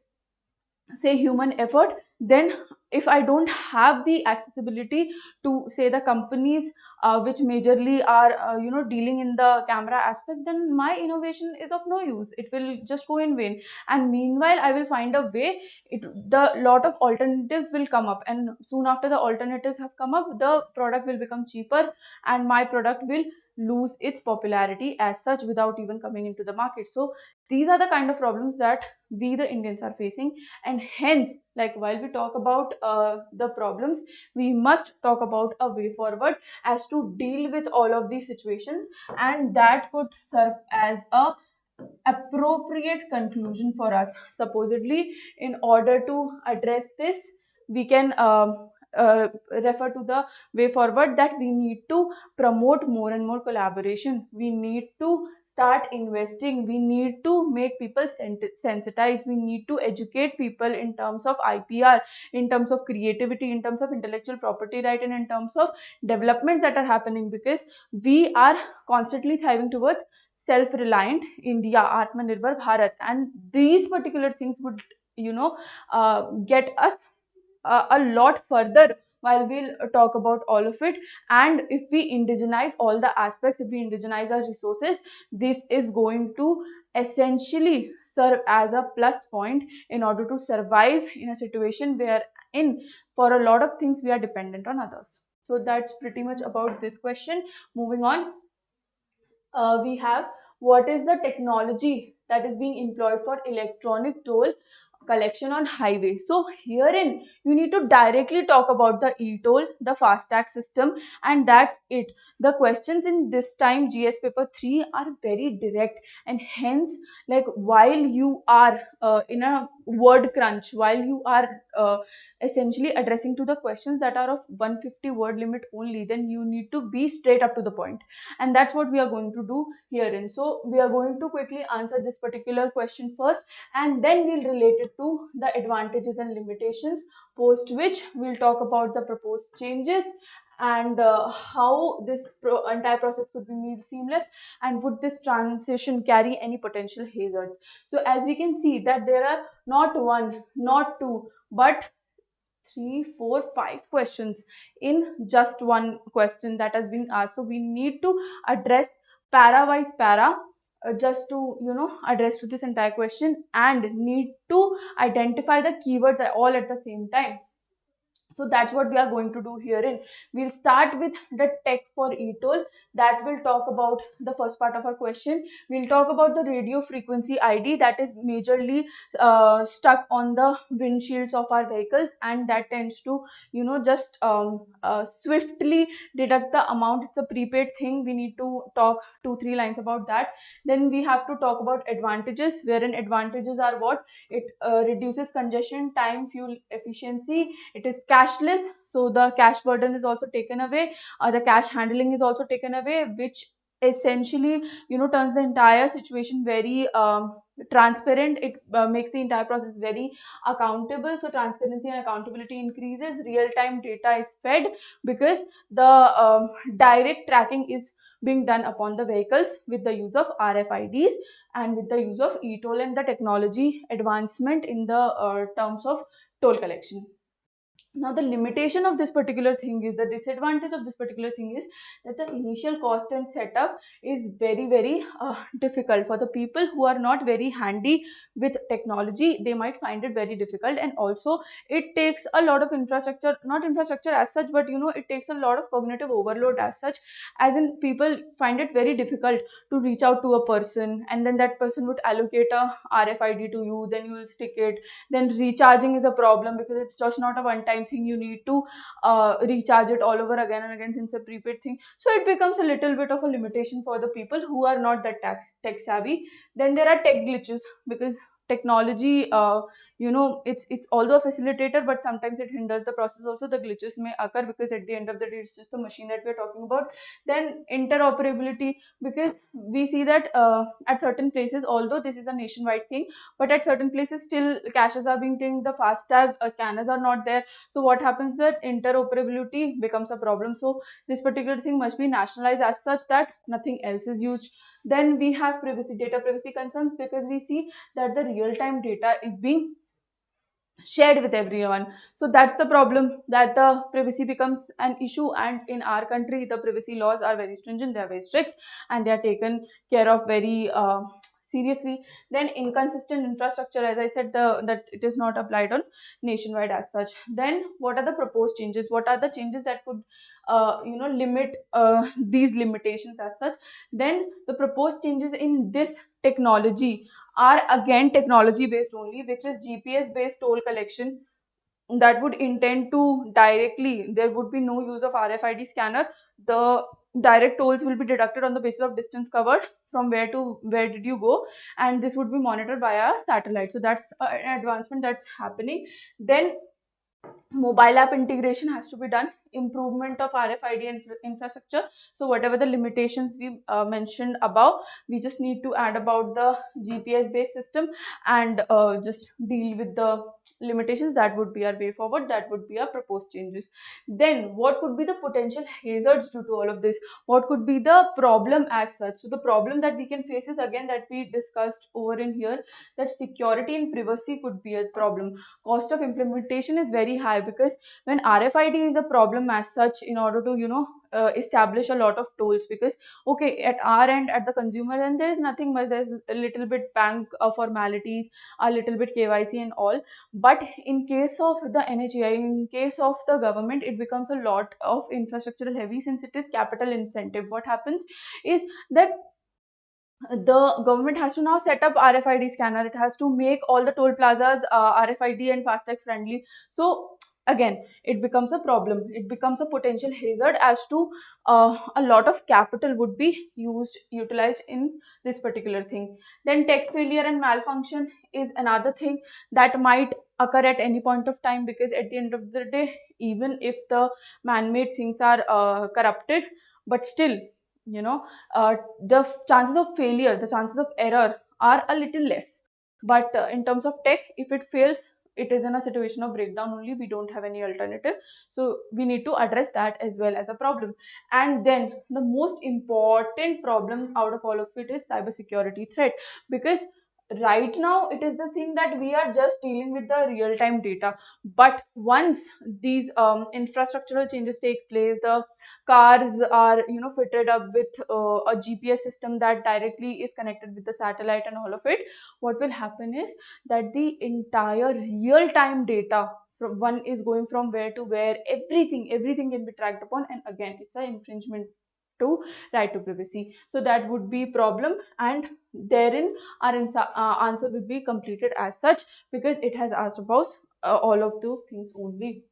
say, human effort. Then if I don't have the accessibility to, say, the companies which majorly are dealing in the camera aspect, then my innovation is of no use, it will just go in vain. And meanwhile I will find a way, the lot of alternatives will come up, and soon after the alternatives have come up, the product will become cheaper and my product will lose its popularity as such without even coming into the market. So these are the kind of problems that we the Indians are facing. And hence, like, while we talk about the problems, we must talk about a way forward as to deal with all of these situations, and that could serve as a appropriate conclusion for us. Supposedly, in order to address this, we can refer to the way forward, that we need to promote more and more collaboration, we need to start investing, we need to make people sensitized, we need to educate people in terms of IPR, in terms of creativity, in terms of intellectual property right, and in terms of developments that are happening, because we are constantly thriving towards self-reliant India, Atmanirbhar Bharat, and these particular things would, get us a lot further while we'll talk about all of it. And if we indigenize all the aspects, if we indigenize our resources, this is going to essentially serve as a plus point in order to survive in a situation where in for a lot of things we are dependent on others. So that's pretty much about this question. Moving on, we have, what is the technology that is being employed for electronic toll collection on highway? So herein you need to directly talk about the e-toll, the fast tag system, and that's it. The questions in this time GS paper 3 are very direct, and hence, like, while you are in a word crunch, while you are essentially addressing to the questions that are of 150 word limit only, then you need to be straight up to the point, and that's what we are going to do herein. So we are going to quickly answer this particular question first, and then we'll relate it to the advantages and limitations, post which we'll talk about the proposed changes, and how this entire process could be made seamless, and would this transition carry any potential hazards. So as we can see that there are not one, not two, but 3, 4, 5 questions in just one question that has been asked. So we need to address para wise para, just to address to this entire question, and need to identify the keywords all at the same time. So that's what we are going to do herein. We'll start with the tech for ETOL. That will talk about the first part of our question. We'll talk about the radio frequency ID that is majorly stuck on the windshields of our vehicles, and that tends to just swiftly deduct the amount. It's a prepaid thing. We need to talk 2-3 lines about that. Then we have to talk about advantages, wherein advantages are what? It reduces congestion, time, fuel efficiency. It is cashless, so the cash burden is also taken away. The cash handling is also taken away, which essentially turns the entire situation very transparent. It makes the entire process very accountable. So transparency and accountability increases. Real time data is fed because the direct tracking is being done upon the vehicles with the use of RFIDs and with the use of e-toll and the technology advancement in the terms of toll collection. Now the limitation of this particular thing is, the disadvantage of this particular thing is that the initial cost and setup is very difficult for the people who are not very handy with technology. They might find it very difficult, and also it takes a lot of infrastructure, not infrastructure as such, but it takes a lot of cognitive overload as such, as in people find it very difficult to reach out to a person, and then that person would allocate a RFID to you, then you will stick it. Then recharging is a problem because it's just not a one time thing. You need to recharge it all over again and again, since a prepaid thing. So it becomes a little bit of a limitation for the people who are not that tech savvy. Then there are tech glitches, because technology it's although a facilitator, but sometimes it hinders the process also. The glitches may occur because at the end of the day it's just the machine that we're talking about. Then interoperability, because we see that at certain places, although this is a nationwide thing, but at certain places still caches are being taken, the FASTag scanners are not there. So what happens, that interoperability becomes a problem. So this particular thing must be nationalized as such that nothing else is used. Then we have privacy, data privacy concerns, because we see that the real time data is being shared with everyone. So that's the problem, that the privacy becomes an issue. And in our country the privacy laws are very stringent, they are very strict, and they are taken care of very seriously. Then inconsistent infrastructure, as I said, that it is not applied on nationwide as such. Then what are the proposed changes? What are the changes that could limit these limitations as such? Then the proposed changes in this technology are again technology based only, which is GPS based toll collection. That would intend to directly, there would be no use of RFID scanner. The direct tolls will be deducted on the basis of distance covered, from where to where did you go, and this would be monitored by a satellite. So that's an advancement that's happening. Then mobile app integration has to be done, improvement of RFID infrastructure. So whatever the limitations we mentioned above, we just need to add about the GPS based system, and just deal with the limitations. That would be our way forward, that would be our proposed changes. Then what could be the potential hazards due to all of this? What could be the problem as such? So the problem that we can face is again that we discussed over in here, that security and privacy could be a problem. Cost of implementation is very high, because when RFID is a problem as such, in order to establish a lot of tolls, because okay, at our end, at the consumer end, there is nothing much. There's a little bit bank formalities, a little bit KYC and all. But in case of the NHAI, in case of the government, it becomes a lot of infrastructural heavy, since it is capital incentive. What happens is that the government has to now set up RFID scanner. It has to make all the toll plazas RFID and FASTag friendly. So again, it becomes a problem. It becomes a potential hazard, as to a lot of capital would be utilized in this particular thing. Then tech failure and malfunction is another thing that might occur at any point of time, because at the end of the day, even if the man-made things are corrupted, but still the chances of failure, the chances of error are a little less. But in terms of tech, if it fails, it is in a situation of breakdown only, we don't have any alternative. So we need to address that as well as a problem. And then the most important problem out of all of it is cybersecurity threat, because right now it is the thing that we are just dealing with the real time data, but once these infrastructural changes takes place, the cars are fitted up with a GPS system that directly is connected with the satellite and all of it, what will happen is that the entire real time data from one is going from where to where, everything can be tracked upon, and again it's an infringement to right to privacy. So that would be problem, and therein our answer will be completed as such, because it has asked about all of those things only.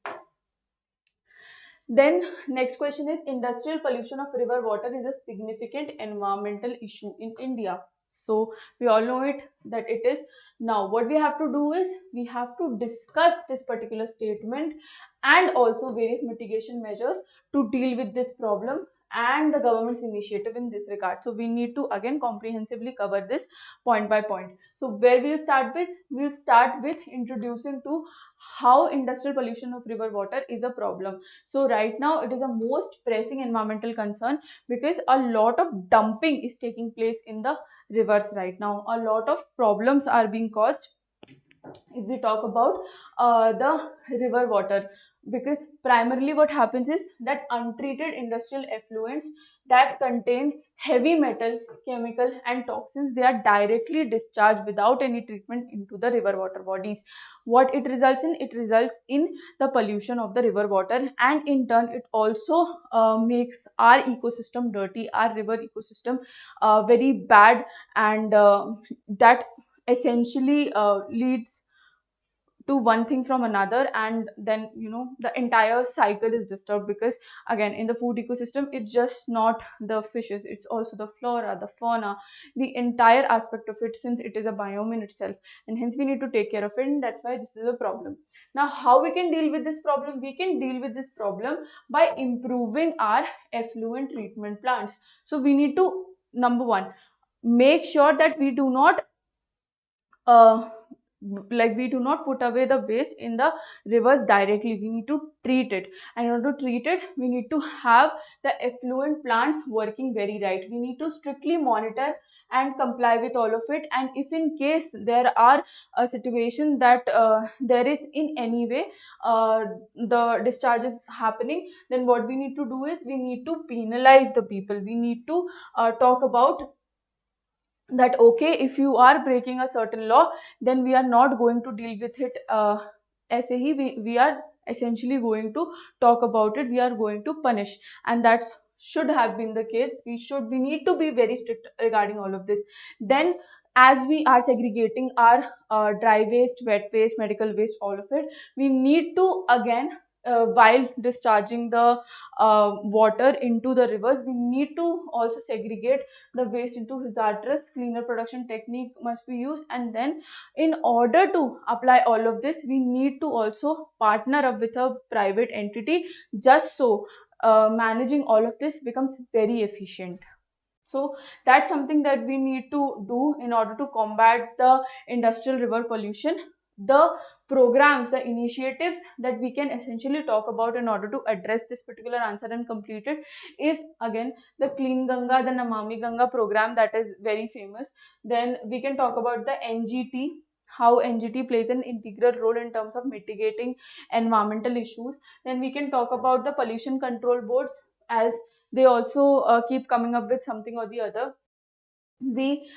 Then next question is, industrial pollution of river water is a significant environmental issue in India. So we all know it that it is. Now what we have to do is we have to discuss this particular statement and also various mitigation measures to deal with this problem and the government's initiative in this regard. So we need to again comprehensively cover this point by point. So where we'll start with, introducing to how industrial pollution of river water is a problem. So right now it is a most pressing environmental concern, because a lot of dumping is taking place in the rivers right now. A lot of problems are being caused if we talk about the river water, because primarily what happens is that untreated industrial effluents that contain heavy metal, chemical and toxins, they are directly discharged without any treatment into the river water bodies. What it results in? It results in the pollution of the river water, and in turn it also makes our ecosystem dirty, our river ecosystem very bad, and that essentially leads to one thing from another, and then the entire cycle is disturbed, because again in the food ecosystem it's just not the fishes, it's also the flora, the fauna, the entire aspect of it, since it is a biome in itself, and hence we need to take care of it, and that's why this is a problem. Now how we can deal with this problem? We can deal with this problem by improving our effluent treatment plants. So we need to, number one, make sure that we do not uh, we do not put away the waste in the rivers directly. We need to treat it, and in order to treat it we need to have the effluent plants working very right. We need to strictly monitor and comply with all of it, and if in case there are a situation that there is in any way the discharge is happening, then what we need to do is we need to penalize the people. We need to talk about that, okay, if you are breaking a certain law, then we are not going to deal with it ऐसे ही, we are essentially going to talk about it, we are going to punish, and that's should have been the case. We need to be very strict regarding all of this. Then as we are segregating our dry waste, wet waste, medical waste, all of it, we need to again while discharging the water into the rivers, we need to also segregate the waste into hazardous. Cleaner production technique must be used, and then in order to apply all of this, we need to also partner up with a private entity, just so managing all of this becomes very efficient. So that's something that we need to do in order to combat the industrial river pollution. The programs, the initiatives that we can essentially talk about in order to address this particular answer and complete it is again the Clean Ganga, the Namami Ganga program, that is very famous. Then we can talk about the NGT, how NGT plays an integral role in terms of mitigating environmental issues. Then we can talk about the pollution control boards, as they also keep coming up with something or the other. We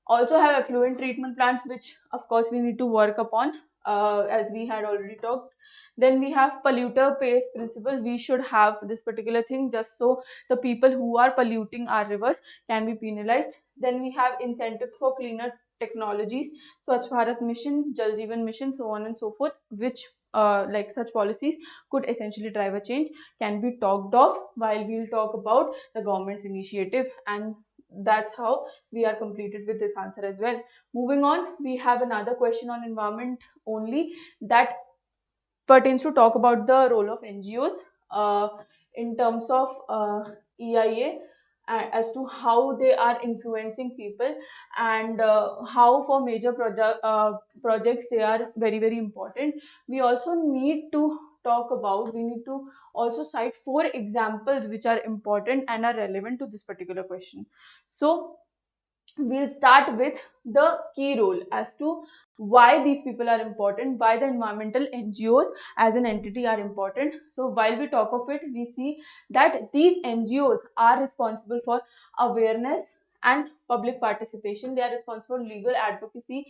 also have effluent treatment plants, which of course we need to work upon, as we had already talked. Then we have polluter pays principle. We should have this particular thing, just so the people who are polluting our rivers can be penalized. Then we have incentives for cleaner technologies, Swachh Bharat Mission, Jal Jeevan Mission, so on and so forth, which like such policies could essentially drive a change, can be talked of while we'll talk about the government's initiative, and that's how we are completed with this answer as well. Moving on, we have another question on environment only, that pertains to talk about the role of NGOs in terms of EIA as to how they are influencing people, and how for major projects they are very very important. We also need to we need to also cite 4 examples which are important and are relevant to this particular question. So we'll start with the key role as to why these people are important, why the environmental NGOs as an entity are important. So while we talk of it, we see that these NGOs are responsible for awareness and public participation. They are responsible for legal advocacy,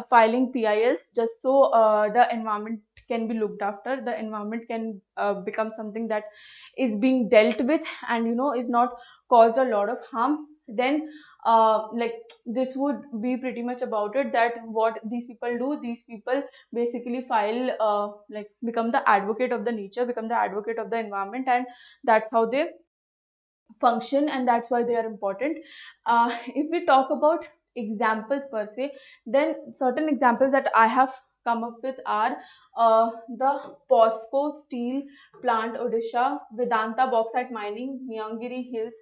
filing PILs, just so the environment can be looked after, the environment can become something that is being dealt with, and is not caused a lot of harm. Then like this would be pretty much about it, that what these people do, these people basically file like become the advocate of the nature, become the advocate of the environment, and that's how they function, and that's why they are important. If we talk about examples per se, then certain examples that I have come up with are the POSCO steel plant Odisha, Vedanta bauxite mining Niyangiri Hills,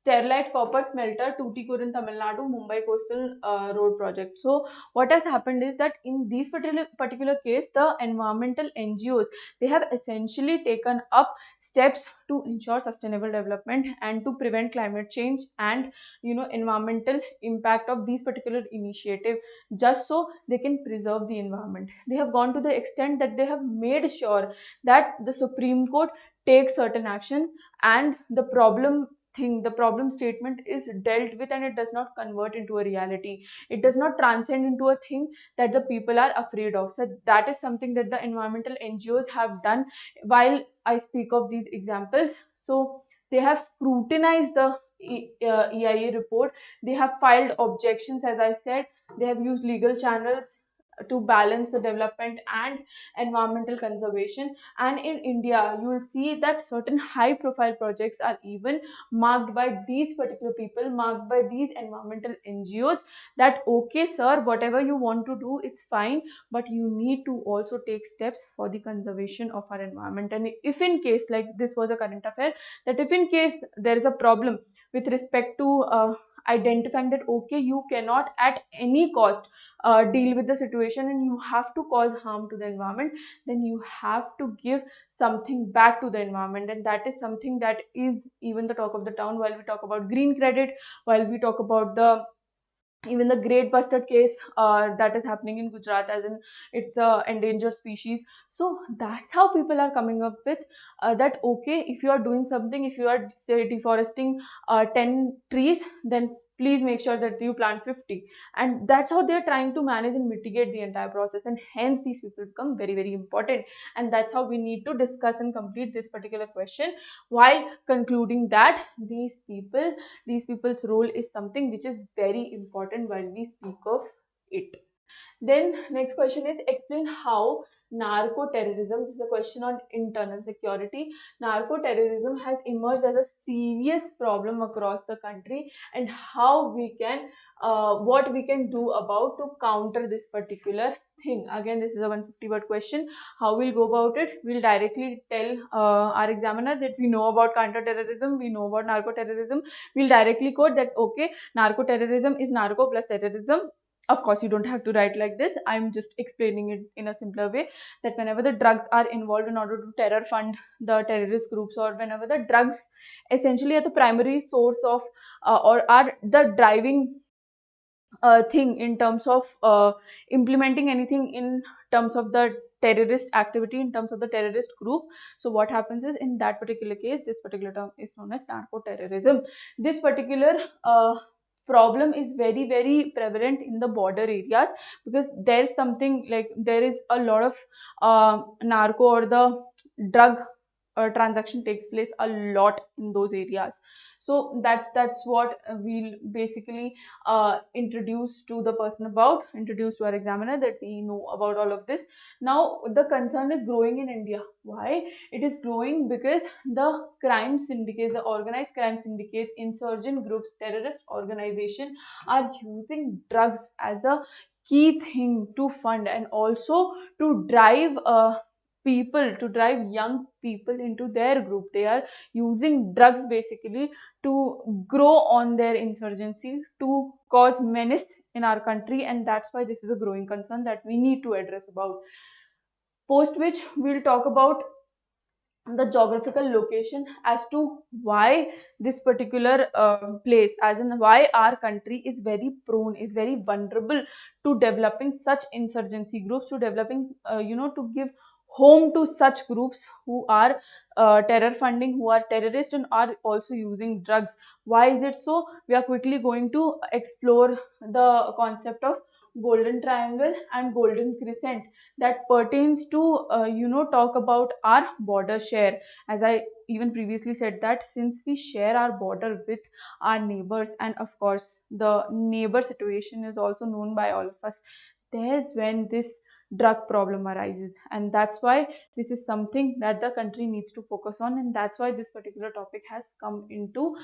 Sterlite copper smelter Tuticorin Tamil Nadu, Mumbai coastal road project. So what has happened is that in these particular case, the environmental NGOs, they have essentially taken up steps to ensure sustainable development and to prevent climate change and environmental impact of these particular initiative, just so they can preserve the environment. They have gone to the extent that they have made sure that the Supreme Court takes certain action, and the problem statement is dealt with, and it does not convert into a reality. It does not transcend into a thing that the people are afraid of. So that is something that the environmental NGOs have done while I speak of these examples. So they have scrutinized the EIA report. They have filed objections, as I said. They have used legal channels to balance the development and environmental conservation. And in India, you will see that certain high profile projects are even marked by these particular people, marked by these environmental NGOs, that okay sir, whatever you want to do, it's fine, but you need to also take steps for the conservation of our environment. And if in case, like this was a current affair, that if in case there is a problem with respect to identifying that okay, you cannot at any cost deal with the situation and you have to cause harm to the environment, then you have to give something back to the environment. And that is something that is even the talk of the town while we talk about green credit, while we talk about the even the great bustard case that is happening in Gujarat, as in it's a endangered species. So that's how people are coming up with that okay, if you are doing something, if you are say deforesting 10 trees, then please make sure that you plant 50. And that's how they're trying to manage and mitigate the entire process, and hence these people become very very important. And that's how we need to discuss and complete this particular question, while concluding that these people's role is something which is very important while we speak of it. Then next question is, explain how narco terrorism, this is a question on internal security, narco terrorism has emerged as a serious problem across the country, and how we can what we can do about to counter this particular thing. Again, this is a 150 word question. How we'll go about it? We'll directly tell our examiner that we know about counter terrorism, we know about narco terrorism. We'll directly quote that okay, narco terrorism is narco plus terrorism. Of course, you don't have to write like this. I'm just explaining it in a simpler way, that whenever the drugs are involved in order to terror fund the terrorist groups, or whenever the drugs essentially are the primary source of or are the driving thing in terms of implementing anything in terms of the terrorist activity, in terms of the terrorist group. So what happens is, in that particular case, this particular term is known as narco terrorism. This particular problem is very very prevalent in the border areas, because there's something like there is a lot of narco or the drug transaction takes place a lot in those areas. So that's what we'll basically introduce to the person about, introduce to our examiner, that we know about all of this. Now the concern is growing in India. Why it is growing? Because the crime syndicates, the organized crime syndicates, insurgent groups, terrorist organization are using drugs as a key thing to fund and also to drive people, to drive young people into their group. They are using drugs basically to grow on their insurgency, to cause menace in our country, and that's why this is a growing concern that we need to address about. Post which we'll talk about the geographical location as to why this particular place, as in why our country is very prone, is very vulnerable to developing such insurgency groups, to developing to give home to such groups who are terror funding, who are terrorists and are also using drugs. Why is it so? We are quickly going to explore the concept of golden triangle and golden crescent that pertains to talk about our border share. As I even previously said, that since we share our border with our neighbors, and of course the neighbor situation is also known by all of us, there's when this drug problem arises, and that's why this is something that the country needs to focus on, and that's why this particular topic has come into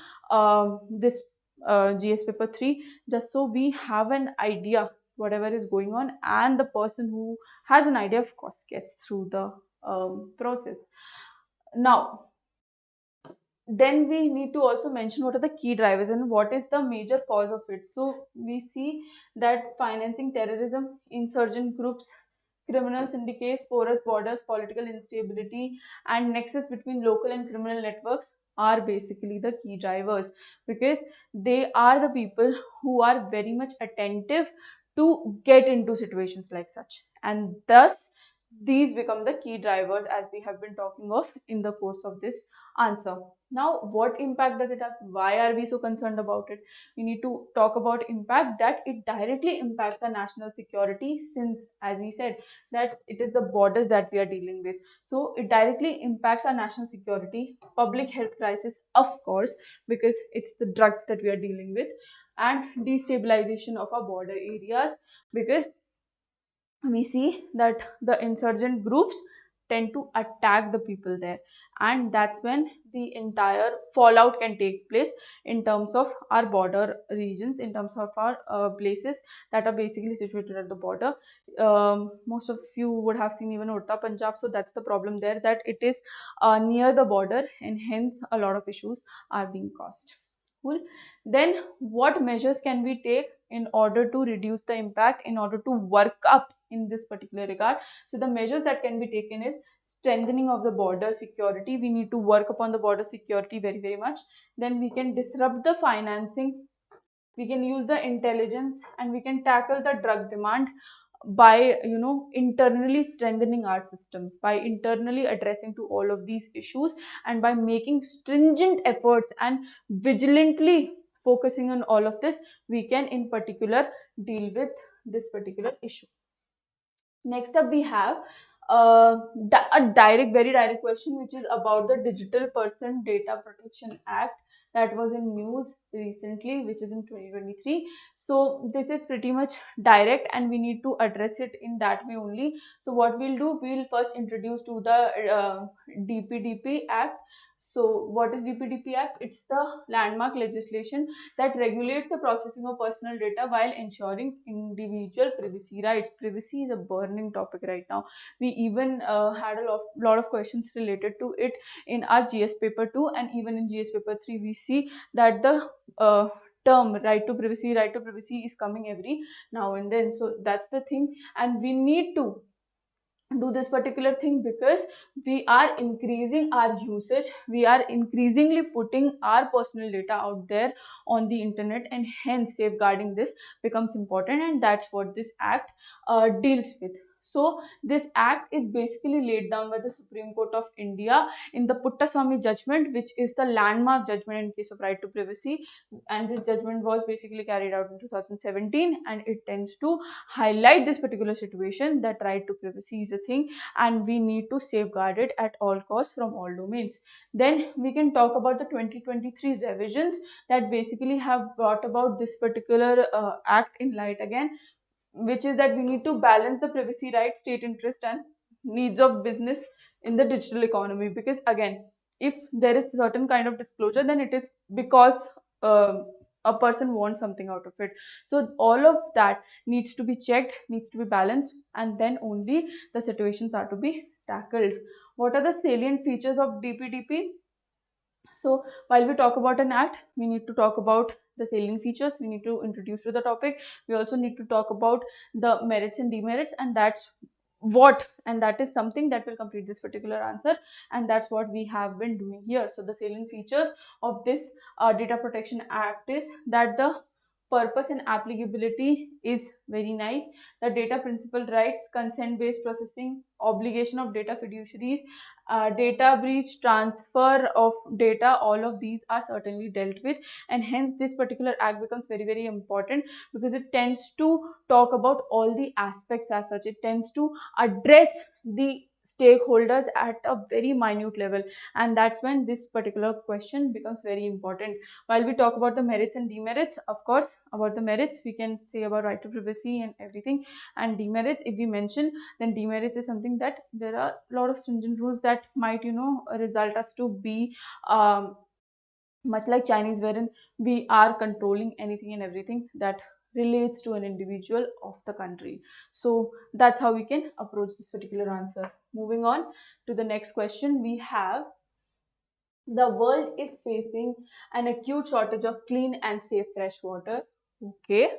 this GS paper 3, just so we have an idea whatever is going on, and the person who has an idea of course gets through the process. Now then we need to also mention what are the key drivers and what is the major cause of it. So we see that financing terrorism, insurgent groups, criminal syndicates, porous borders, political instability, and nexus between local and criminal networks are basically the key drivers, because they are the people who are very much attentive to get into situations like such, and thus these become the key drivers as we have been talking of in the course of this answer. Now, what impact does it have? Why are we so concerned about it? We need to talk about impact, that it directly impacts the national security, since as we said that it is the borders that we are dealing with. So it directly impacts our national security, public health crisis, of course, because it's the drugs that we are dealing with, and destabilization of our border areas, because we see that the insurgent groups tend to attack the people there, and that's when the entire fallout can take place in terms of our border regions, in terms of our places that are basically situated at the border. Most of you would have seen even Urta Punjab, so that's the problem there, that it is near the border, and hence a lot of issues are being caused. Cool. Then what measures can we take in order to reduce the impact, in order to work up in this particular regard? So the measures that can be taken is strengthening of the border security. We need to work upon the border security very much. Then we can disrupt the financing, we can use the intelligence, and we can tackle the drug demand by internally strengthening our systems, by internally addressing to all of these issues, and by making stringent efforts and vigilantly focusing on all of this, we can in particular deal with this particular issue. Next up we have very direct question, which is about the Digital Person Data Protection Act that was in news recently, which is in 2023. So this is pretty much direct, and we need to address it in that way only. So what we'll do, we'll first introduce to the DPDP Act. So what is DPDP Act? It's the landmark legislation that regulates the processing of personal data while ensuring individual privacy rights. Privacy is a burning topic right now. We even had a lot of questions related to it in our GS paper 2, and even in GS paper 3 we see that the term right to privacy is coming every now and then. So that's the thing, and we need to do this particular thing because we are increasing our usage, we are increasingly putting our personal data out there on the internet, and hence safeguarding this becomes important, and that's what this act deals with. So this act is basically laid down by the Supreme Court of India in the Puttaswamy judgment, which is the landmark judgment in case of right to privacy, and this judgment was basically carried out in 2017, and it tends to highlight this particular situation, that right to privacy is a thing and we need to safeguard it at all costs from all domains. Then we can talk about the 2023 revisions that basically have brought about this particular act in light again, which is that we need to balance the privacy rights, state interest, and needs of business in the digital economy. Because again, if there is certain kind of disclosure, then it is because a person wants something out of it. So all of that needs to be checked, needs to be balanced, and then only the situations are to be tackled. What are the salient features of DPDP? So while we talk about an act, we need to talk about the salient features, we need to introduce to the topic, we also need to talk about the merits and demerits, and that is something that will complete this particular answer, and that's what we have been doing here. So the salient features of this Data Protection Act is that the purpose and applicability is very nice. The data principal rights, consent based processing, obligation of data fiduciaries, data breach, transfer of data, all of these are certainly dealt with, and hence this particular act becomes very, very important, because it tends to talk about all the aspects as such. It tends to address the stakeholders at a very minute level, and that's when this particular question becomes very important. While we talk about the merits and demerits, of course, about the merits we can say about right to privacy and everything, and demerits, if we mention, then demerits is something that there are a lot of stringent rules that might result us to be much like Chinese, wherein we are controlling anything and everything that relates to an individual of the country. So that's how we can approach this particular answer. Moving on to the next question, we have: the world is facing an acute shortage of clean and safe fresh water. Okay.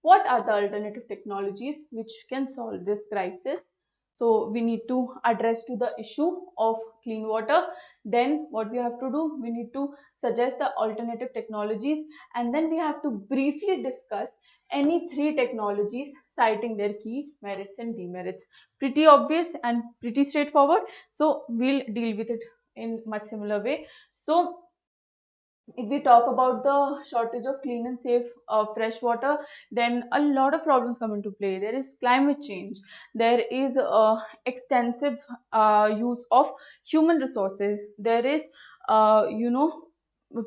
What are the alternative technologies which can solve this crisis? So we need to address to the issue of clean water. Then what we have to do, we need to suggest the alternative technologies, and then we have to briefly discuss any three technologies citing their key merits and demerits. Pretty obvious and pretty straightforward, so we'll deal with it in much similar way. So if we talk about the shortage of clean and safe fresh water, then a lot of problems come into play. There is climate change, there is extensive use of human resources, there is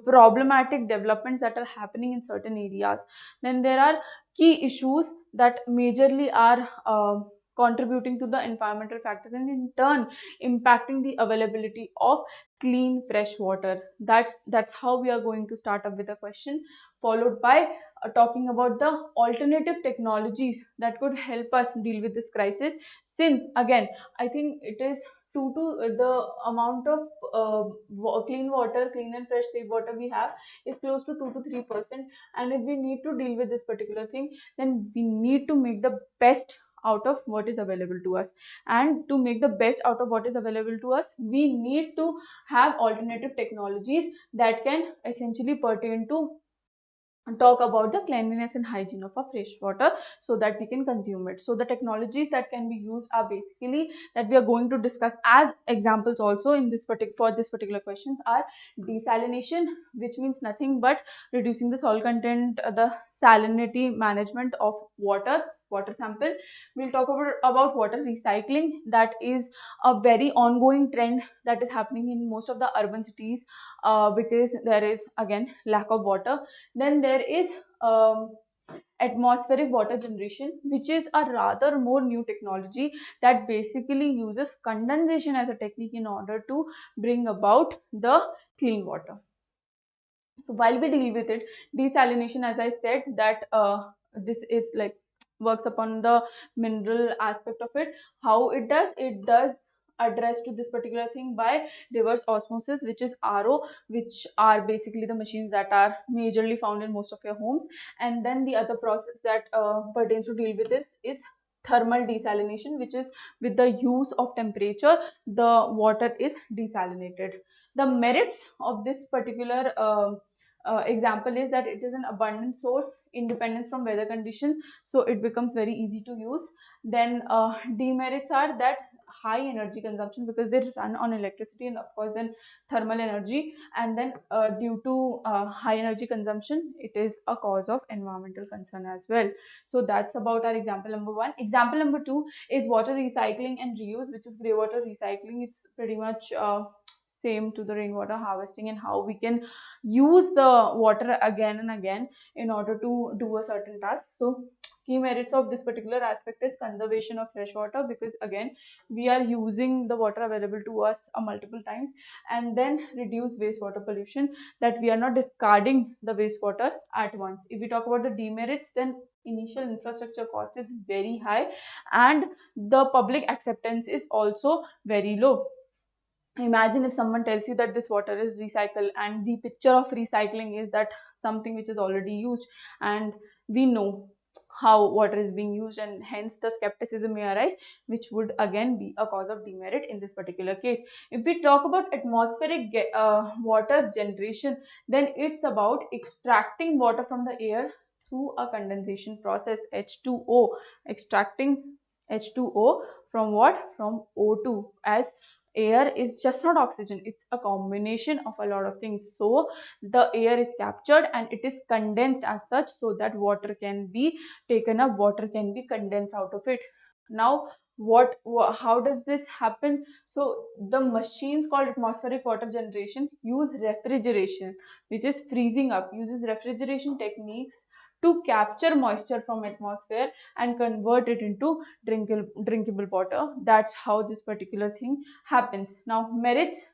problematic developments that are happening in certain areas, then there are key issues that majorly are contributing to the environmental factors, and in turn impacting the availability of clean fresh water. That's how we are going to start up with a question, followed by talking about the alternative technologies that could help us deal with this crisis, since again I think it is two to the amount of clean and fresh safe water we have is close to 2 to 3%, and if we need to deal with this particular thing, then we need to make the best out of what is available to us. And to make the best out of what is available to us, we need to have alternative technologies that can essentially pertain to talk about the cleanliness and hygiene of our fresh water, so that we can consume it. So the technologies that can be used are basically that we are going to discuss as examples also in this particular questions are desalination, which means nothing but reducing the salt content, the salinity management of water sample. We'll talk about water recycling. That is a very ongoing trend that is happening in most of the urban cities, because there is again lack of water. Then there is atmospheric water generation, which is a rather more new technology that basically uses condensation as a technique in order to bring about the clean water. So while we deal with it, desalination, as I said, that this is like works upon the mineral aspect of it. How it does address to this particular thing by reverse osmosis, which is RO, which are basically the machines that are majorly found in most of your homes. And then the other process that pertains to deal with this is thermal desalination, which is with the use of temperature, the water is desalinated. The merits of this particular example is that it is an abundant source, independence from weather condition, so it becomes very easy to use. Then demerits are that high energy consumption, because they run on electricity and of course then thermal energy, and then due to high energy consumption, it is a cause of environmental concern as well. So that's about our example number one. Example number two is water recycling and reuse, which is grey water recycling. It's pretty much same to the rainwater harvesting, and how we can use the water again and again in order to do a certain task. So key merits of this particular aspect is conservation of fresh water, because again we are using the water available to us multiple times, and then reduce wastewater pollution, that we are not discarding the wastewater at once. If we talk about the demerits, then initial infrastructure cost is very high and the public acceptance is also very low. Imagine if someone tells you that this water is recycled, and the picture of recycling is that something which is already used, and we know how water is being used, and hence the skepticism may arise, which would again be a cause of demerit in this particular case. If we talk about atmospheric water generation, then it's about extracting water from the air through a condensation process, H2O, extracting H2O from what? From O2, as air is just not oxygen, it's a combination of a lot of things. So the air is captured and it is condensed as such, so that water can be taken up, water can be condensed out of it. Now how does this happen? So the machines called atmospheric water generation use refrigeration, which is freezing up, uses refrigeration techniques to capture moisture from atmosphere and convert it into drinkable water. That's how this particular thing happens. Now merits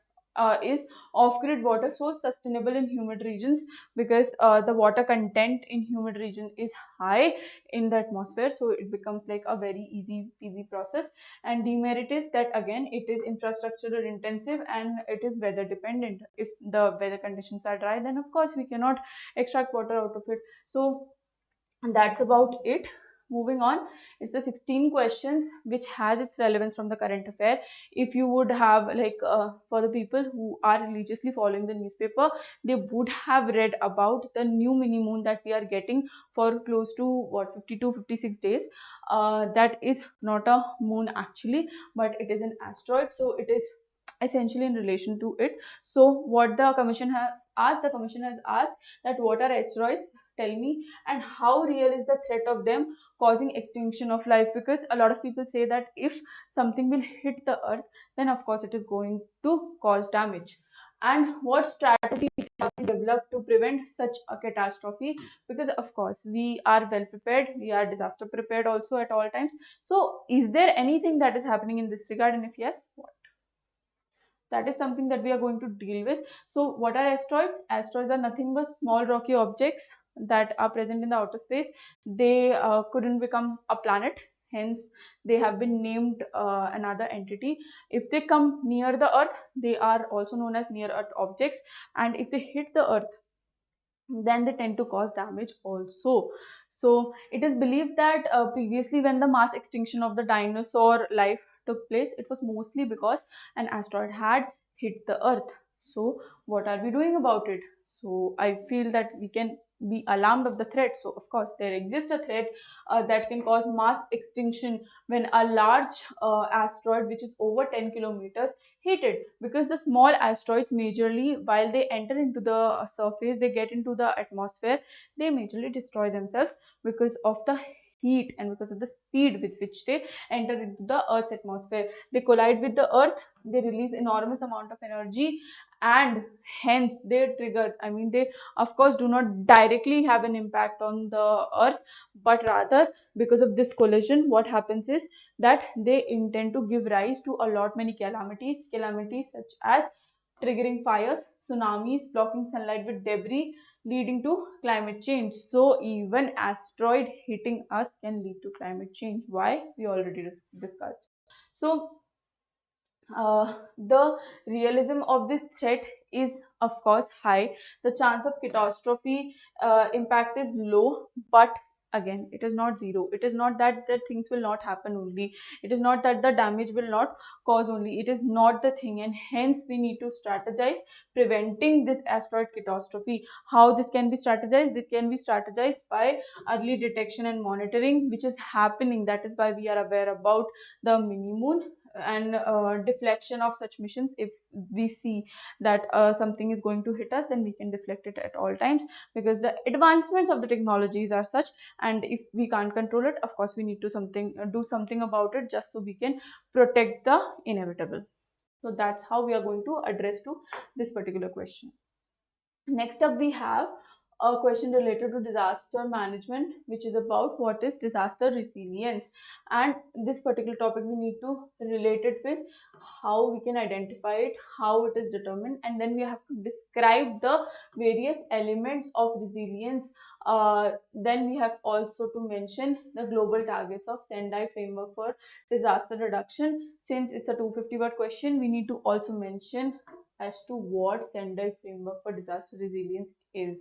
is off-grid water source, sustainable in humid regions, because the water content in humid region is high in the atmosphere, so it becomes like a very easy process. And demerit is that again it is infrastructural intensive and it is weather dependent. If the weather conditions are dry, then of course we cannot extract water out of it. So that's about it. Moving on, it's the 16 questions which has its relevance from the current affair. If you would have like for the people who are religiously following the newspaper, they would have read about the new mini moon that we are getting for close to what, 52-56 days. That is not a moon actually, but it is an asteroid, so it is essentially in relation to it. So what the commission has asked, that what are asteroids, tell me, and how real is the threat of them causing extinction of life? Because a lot of people say that if something will hit the earth, then of course it is going to cause damage. And what strategies have been developed to prevent such a catastrophe? Because of course we are well prepared, we are disaster prepared also at all times. So is there anything that is happening in this regard, and if yes, what? That is something that we are going to deal with. So what are asteroids? Asteroids are nothing but small rocky objects that are present in the outer space. They couldn't become a planet, hence they have been named another entity. If they come near the earth, they are also known as near earth objects, and if they hit the earth, then they tend to cause damage also. So it is believed that previously when the mass extinction of the dinosaur life took place, it was mostly because an asteroid had hit the earth. So what are we doing about it? So I feel that we can be alarmed of the threat. So of course there exists a threat that can cause mass extinction when a large asteroid which is over 10 kilometers hit it, because the small asteroids majorly, while they enter into the surface, they get into the atmosphere, they majorly destroy themselves because of the heat and because of the speed with which they enter into the earth's atmosphere. They collide with the earth, they release enormous amount of energy, and hence they trigger, I mean they of course do not directly have an impact on the earth, but rather because of this collision, what happens is that they intend to give rise to a lot many calamities such as triggering fires, tsunamis, blocking sunlight with debris, leading to climate change. So even asteroid hitting us can lead to climate change. Why? We already discussed. So the realism of this threat is of course high. The chance of catastrophe impact is low, but again it is not zero. It is not that the things will not happen only, it is not that the damage will not cause only, it is not the thing, and hence we need to strategize preventing this asteroid catastrophe. How this can be strategized? It can be strategized by early detection and monitoring, which is happening. That is why we are aware about the mini moon and deflection of such missions. If we see that something is going to hit us, then we can deflect it at all times, because the advancements of the technologies are such, and if we can't control it, of course we need to do something about it, just so we can protect the inevitable. So that's how we are going to address to this particular question. Next up we have a question related to disaster management, which is about what is disaster resilience. And this particular topic we need to relate it with how we can identify it, how it is determined, and then we have to describe the various elements of resilience. Then we have also to mention the global targets of Sendai framework for disaster reduction. Since it's a 250 word question, we need to also mention as to what Sendai framework for disaster resilience is.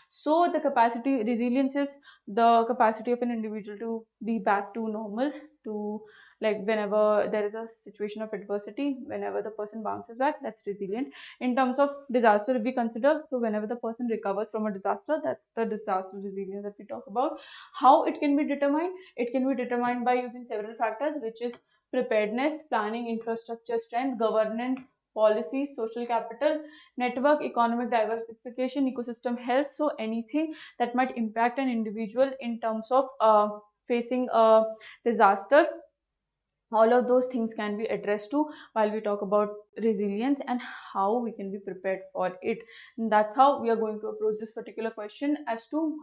So the capacity resilience is the capacity of an individual to be back to normal, to like whenever there is a situation of adversity, whenever the person bounces back, that's resilient. In terms of disaster, if we consider, so whenever the person recovers from a disaster, that's the disaster resilience that we talk about. How it can be determined? It can be determined by using several factors, which is preparedness, planning, infrastructure strength, governance, policy, social capital, network, economic diversification, ecosystem health. So anything that might impact an individual in terms of facing a disaster, all of those things can be addressed to while we talk about resilience and how we can be prepared for it. And that's how we are going to approach this particular question. As to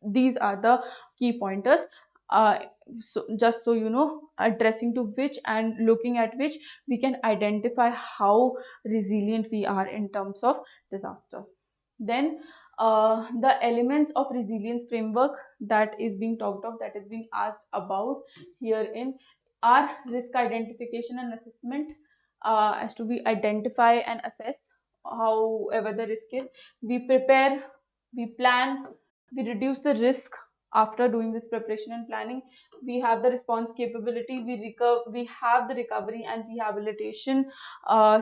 these are the key pointers, uh, so just so you know, addressing to which and looking at which we can identify how resilient we are in terms of disaster. Then the elements of resilience framework that is being talked of, that is being asked about herein, are risk identification and assessment, as to we identify and assess however the risk is, we prepare, we plan, we reduce the risk. After doing this preparation and planning, we have the response capability, we have the recovery and rehabilitation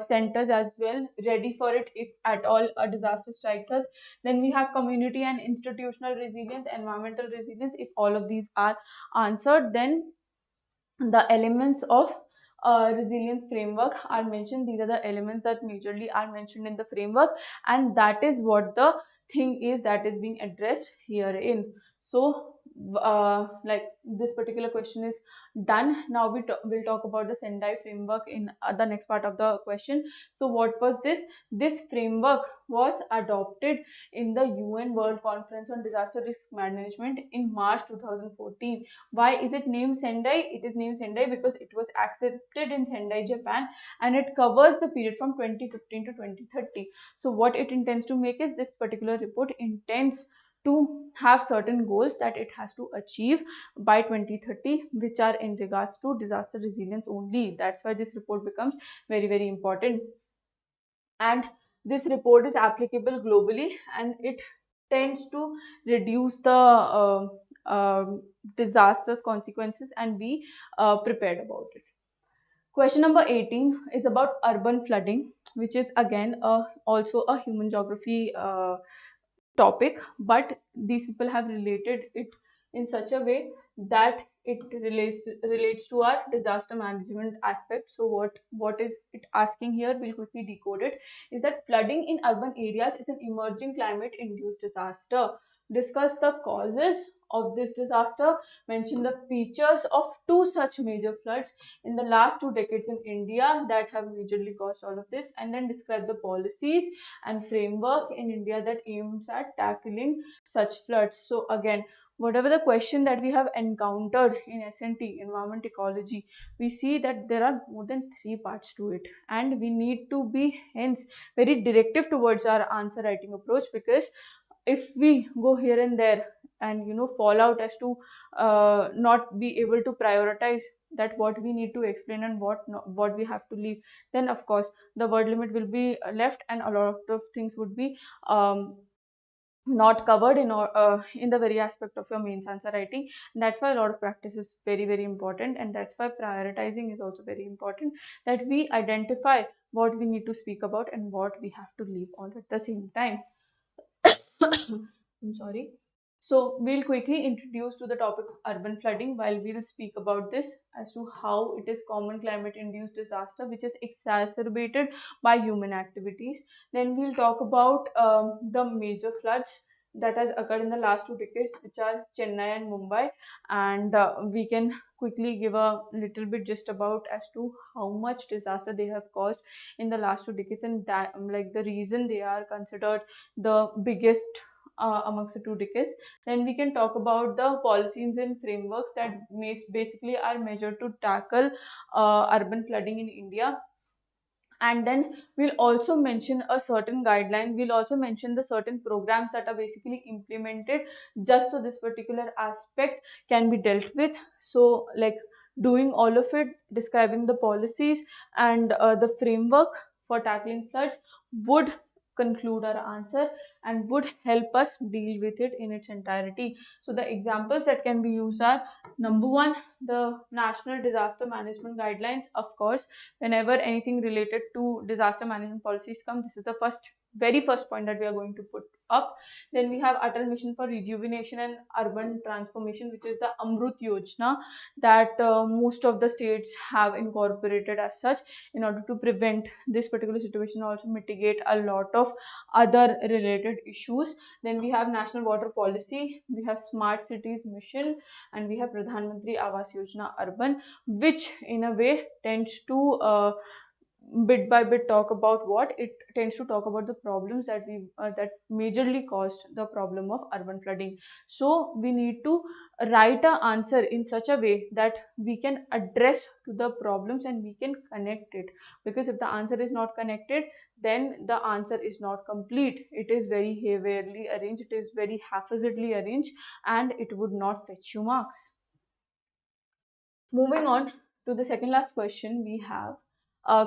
centers as well ready for it if at all a disaster strikes us. Then we have community and institutional resilience, environmental resilience. If all of these are answered, then the elements of resilience framework are mentioned. These are the elements that majorly are mentioned in the framework, and that is what the thing is that is being addressed herein. So like this particular question is done. Now we'll talk about the Sendai framework in the next part of the question. So what was this? This framework was adopted in the UN World Conference on Disaster Risk Management in March 2014. Why is it named Sendai? It is named Sendai because it was accepted in Sendai, Japan, and it covers the period from 2015 to 2030. So what it intends to make is, this particular report intends to have certain goals that it has to achieve by 2030, which are in regards to disaster resilience only. That's why this report becomes very, very important. And this report is applicable globally, and it tends to reduce the disasters consequences and be prepared about it. Question number 18 is about urban flooding, which is again also a human geography topic, but these people have related it in such a way that it relates to our disaster management aspect. So what is it asking here? We'll quickly decode it. Is that flooding in urban areas is an emerging climate induced disaster. Discuss the causes of this disaster. Mention the features of two such major floods in the last 2 decades in India that have majorly caused all of this, and then describe the policies and framework in India that aims at tackling such floods. So again, whatever the question that we have encountered in SNT, environment ecology, we see that there are more than 3 parts to it, and we need to be hence very directive towards our answer writing approach, because if we go here and there and fall out as to not be able to prioritize that what we need to explain and what we have to leave, then of course the word limit will be left, and a lot of things would be not covered in the very aspect of your mains answer writing. That's why a lot of practice is very, very important, and that's why prioritizing is also very important, that we identify what we need to speak about and what we have to leave all at the same time. I'm sorry. So we'll quickly introduce to the topic of urban flooding, while we'll speak about this as to how it is common climate induced disaster which is exacerbated by human activities. Then we'll talk about the major floods that has occurred in the last 2 decades, which are Chennai and Mumbai, and we can quickly give a little bit just about as to how much disaster they have caused in the last 2 decades, and that like the reason they are considered the biggest amongst the 2 decades. Then we can talk about the policies and frameworks that basically are measured to tackle urban flooding in India. And then we'll also mention a certain guideline, we'll also mention the certain programs that are basically implemented just so this particular aspect can be dealt with. So like doing all of it, describing the policies and the framework for tackling floods would conclude our answer and would help us deal with it in its entirety. So the examples that can be used are: number one, the National Disaster Management Guidelines. Of course, whenever anything related to disaster management policies come, this is the very first point that we are going to put up. Then we have Atal Mission for Rejuvenation and Urban Transformation, which is the Amrut Yojana that most of the states have incorporated as such in order to prevent this particular situation, also mitigate a lot of other related issues. Then we have National Water Policy, we have Smart Cities Mission, and we have Pradhan Mantri Awas Yojana Urban, which in a way tends to bit by bit talk about what it tends to talk about the problems that we that majorly caused the problem of urban flooding. So we need to write a answer in such a way that we can address to the problems and we can connect it, because if the answer is not connected, then the answer is not complete. It is very haphazardly arranged, it is very haphazardly arranged, and it would not fetch you marks. Moving on to the second last question, we have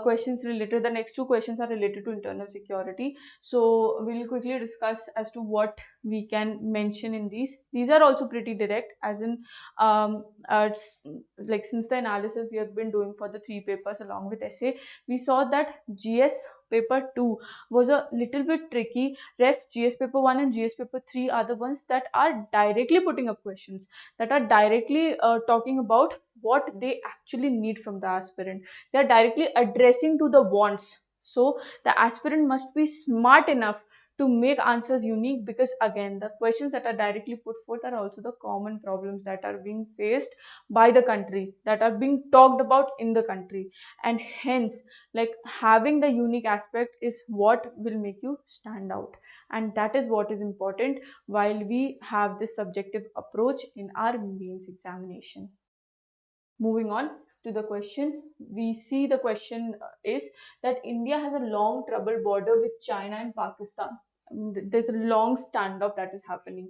questions related. The next 2 questions are related to internal security. So we'll quickly discuss as to what we can mention in these. These are also pretty direct, as in like since the analysis we have been doing for the 3 papers along with essay, we saw that GS paper 2 was a little bit tricky. Rest GS paper 1 and GS paper 3 are the ones that are directly putting up questions, that are directly talking about what they actually need from the aspirant. They are directly addressing to the wants. So the aspirant must be smart enough to make answers unique, because again, the questions that are directly put forth are also the common problems that are being faced by the country, that are being talked about in the country. And hence, like, having the unique aspect is what will make you stand out, and that is what is important while we have this subjective approach in our mains examination. Moving on to the question, we see the question is that India has a long troubled border with China and Pakistan. There's a long standoff that is happening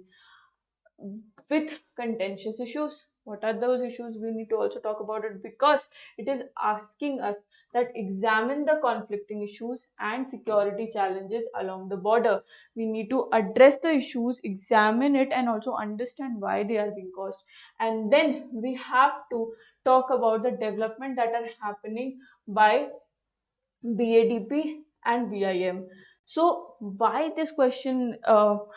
with contentious issues. What are those issues? We need to also talk about it, because it is asking us that examine the conflicting issues and security challenges along the border. We need to address the issues, examine it, and also understand why they are being caused. And then we have to talk about the development that are happening by BADP and BIM. So why this question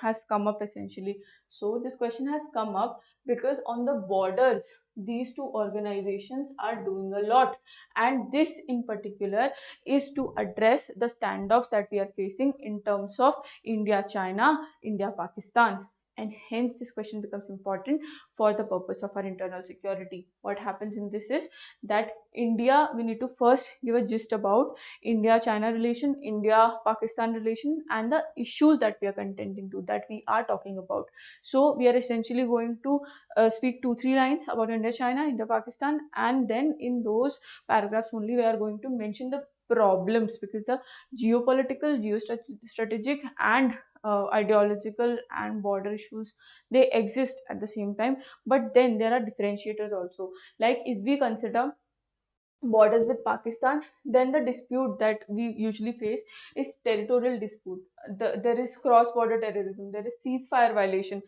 has come up essentially? So this question has come up because on the borders, these two organizations are doing a lot, and this in particular is to address the standoffs that we are facing in terms of India China, India Pakistan. And hence this question becomes important for the purpose of our internal security. What happens in this is that India, we need to first give a gist about India-China relation, India-Pakistan relation, and the issues that we are contending to, that we are talking about. So we are essentially going to speak 2-3 lines about India-China, India-Pakistan, and then in those paragraphs only we are going to mention the problems, because the geopolitical, geostrategic, and ideological and border issues, they exist at the same time. But then there are differentiators also. Like if we consider borders with Pakistan, then the dispute that we usually face is territorial dispute. There is cross-border terrorism, there is ceasefire violation,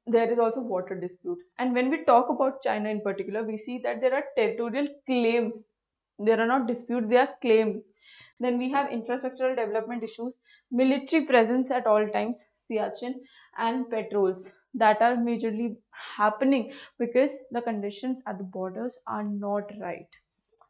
there is also water dispute. And when we talk about China in particular, we see that there are territorial claims. There are not disputes, they are claims. Then we have infrastructural development issues, military presence at all times, Siachen, and patrols that are majorly happening because the conditions at the borders are not right.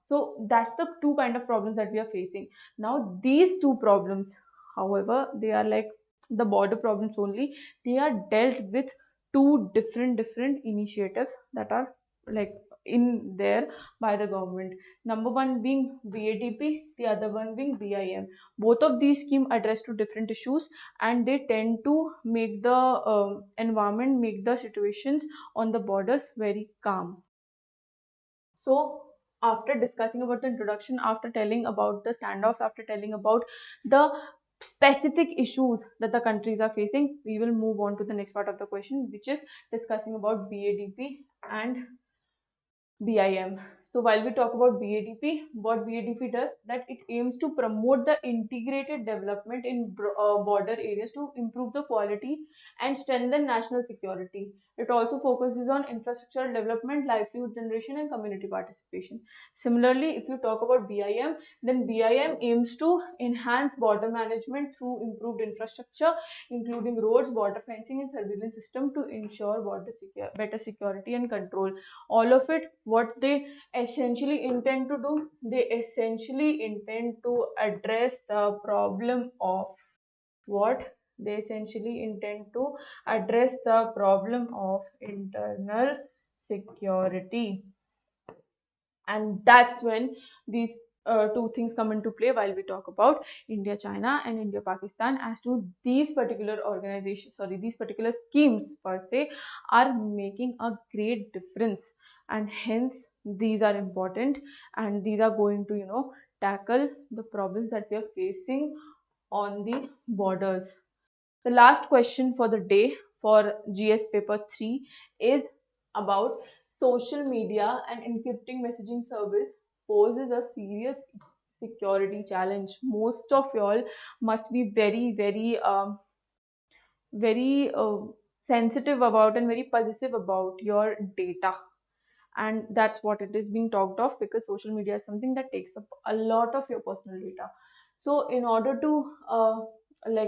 So that's the two kind of problems that we are facing. Now these two problems, however, they are like the border problems only. They are dealt with two different initiatives that are like in there by the government. Number one being BADP, the other one being BIM. Both of these schemes address to different issues, and they tend to make the environment, make the situations on the borders very calm. So after discussing about the introduction, after telling about the standoffs, after telling about the specific issues that the countries are facing, we will move on to the next part of the question, which is discussing about BADP and BIM. So while we talk about BADP, what BADP does, that it aims to promote the integrated development in border areas to improve the quality and strengthen national security. It also focuses on infrastructure development, livelihood generation, and community participation. Similarly, if you talk about BIM, then BIM aims to enhance border management through improved infrastructure, including roads, border fencing, and surveillance system to ensure better security and control. All of it, what they essentially intend to do, they essentially intend to address the problem of what? They essentially intend to address the problem of internal security. And that's when these two things come into play while we talk about India China and India Pakistan, as to these particular organizations, sorry, these particular schemes per se are making a great difference, and hence these are important, and these are going to, tackle the problems that we are facing on the borders. The last question for the day for GS paper 3 is about social media and encrypting messaging service poses a serious security challenge. Most of y'all must be very sensitive about and very possessive about your data, and that's what it is being talked of, because social media is something that takes up a lot of your personal data. So in order to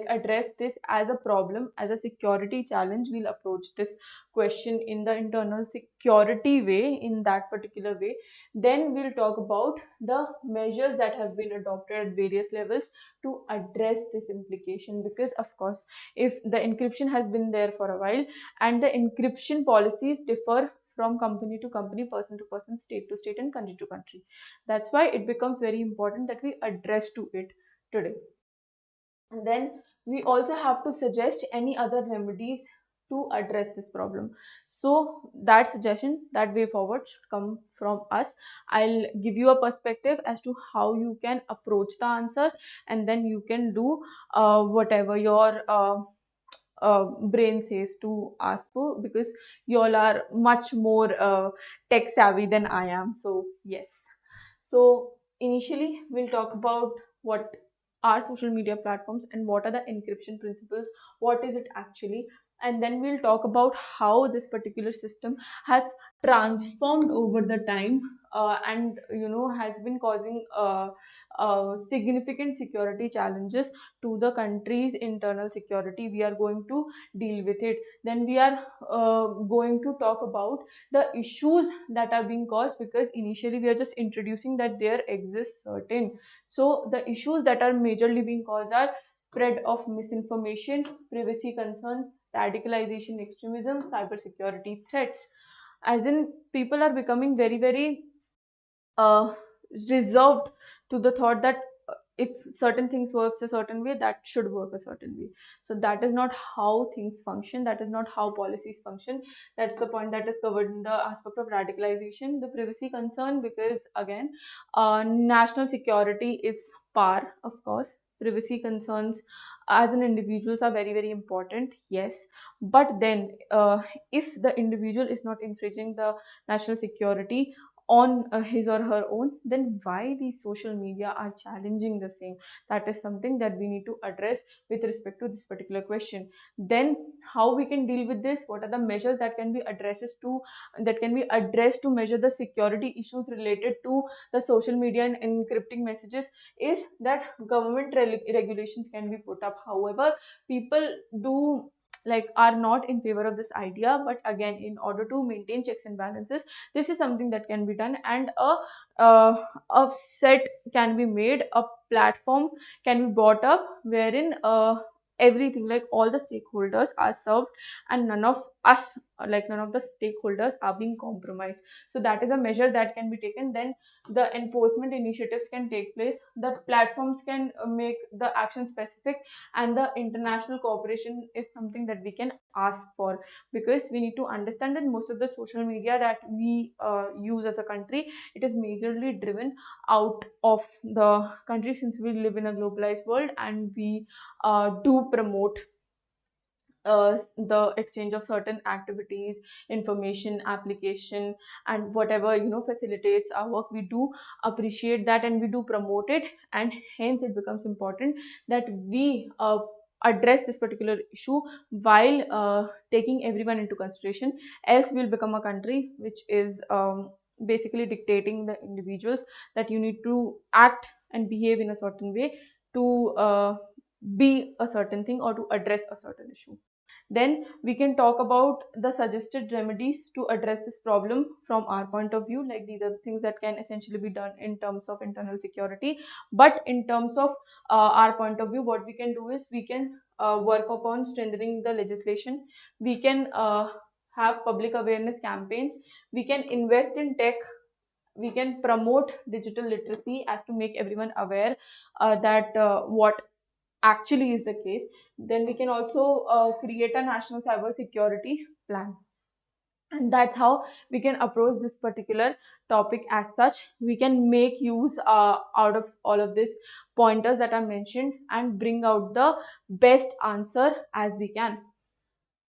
address this as a problem, as a security challenge, we'll approach this question in the internal security way, in that particular way. Then we'll talk about the measures that have been adopted at various levels to address this implication, because of course, if the encryption has been there for a while and the encryption policies differ from company to company, person to person, state to state, and country to country. That's why it becomes very important that we address to it today. And then we also have to suggest any other remedies to address this problem. So that suggestion, that way forward, should come from us. I'll give you a perspective as to how you can approach the answer, and then you can do whatever your brain says to ask for, because you all are much more tech savvy than I am. So yes, so initially we'll talk about what are social media platforms and what are the encryption principles, what is it actually, and then we'll talk about how this particular system has transformed over the time, and has been causing significant security challenges to the country's internal security. We are going to deal with it. Then we are going to talk about the issues that are being caused, because initially we are just introducing that there exists certain. So the issues that are majorly being caused are spread of misinformation, privacy concerns, radicalization, extremism, cybersecurity threats. As in, people are becoming very uh, reserved to the thought that if certain things works a certain way, that should work a certain way. So that is not how things function, that is not how policies function. That's the point that is covered in the aspect of radicalization, the privacy concern, because again, national security is par, of course. Privacy concerns as an individuals are very important, yes, but then if the individual is not infringing the national security on his or her own, then why these social media are challenging the same? That is something that we need to address with respect to this particular question. Then how we can deal with this, what are the measures that can be addressed to measure the security issues related to the social media and encrypting messages, is that government regulations can be put up. However, people do are not in favor of this idea, but again, in order to maintain checks and balances, this is something that can be done, and a set can be made, a platform can be brought up, wherein everything, like all the stakeholders are served, and none of us like none of the stakeholders are being compromised. So that is a measure that can be taken. Then the enforcement initiatives can take place, the platforms can make the action specific, and the international cooperation is something that we can ask for, because we need to understand that most of the social media that we use as a country, it is majorly driven out of the country, since we live in a globalized world and we do promote the exchange of certain activities, information, application, and whatever facilitates our work. We do appreciate that and we do promote it, and hence it becomes important that we address this particular issue while taking everyone into consideration. Else we'll become a country which is basically dictating the individuals that you need to act and behave in a certain way to be a certain thing or to address a certain issue. Then we can talk about the suggested remedies to address this problem from our point of view. Like, these are the things that can essentially be done in terms of internal security. But in terms of our point of view, what we can do is we can work upon strengthening the legislation. We can have public awareness campaigns. We can invest in tech. We can promote digital literacy as to make everyone aware that what actually is the case. Then we can also create a national cyber security plan, and that's how we can approach this particular topic. As such, we can make use out of all of these pointers that are mentioned and bring out the best answer as we can.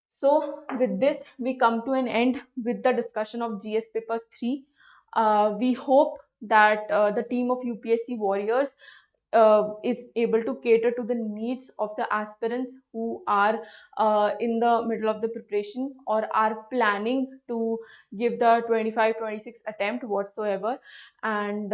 So with this, we come to an end with the discussion of GS paper 3. We hope that the team of UPSC warriors is able to cater to the needs of the aspirants who are in the middle of the preparation or are planning to give the 25-26 attempt whatsoever, and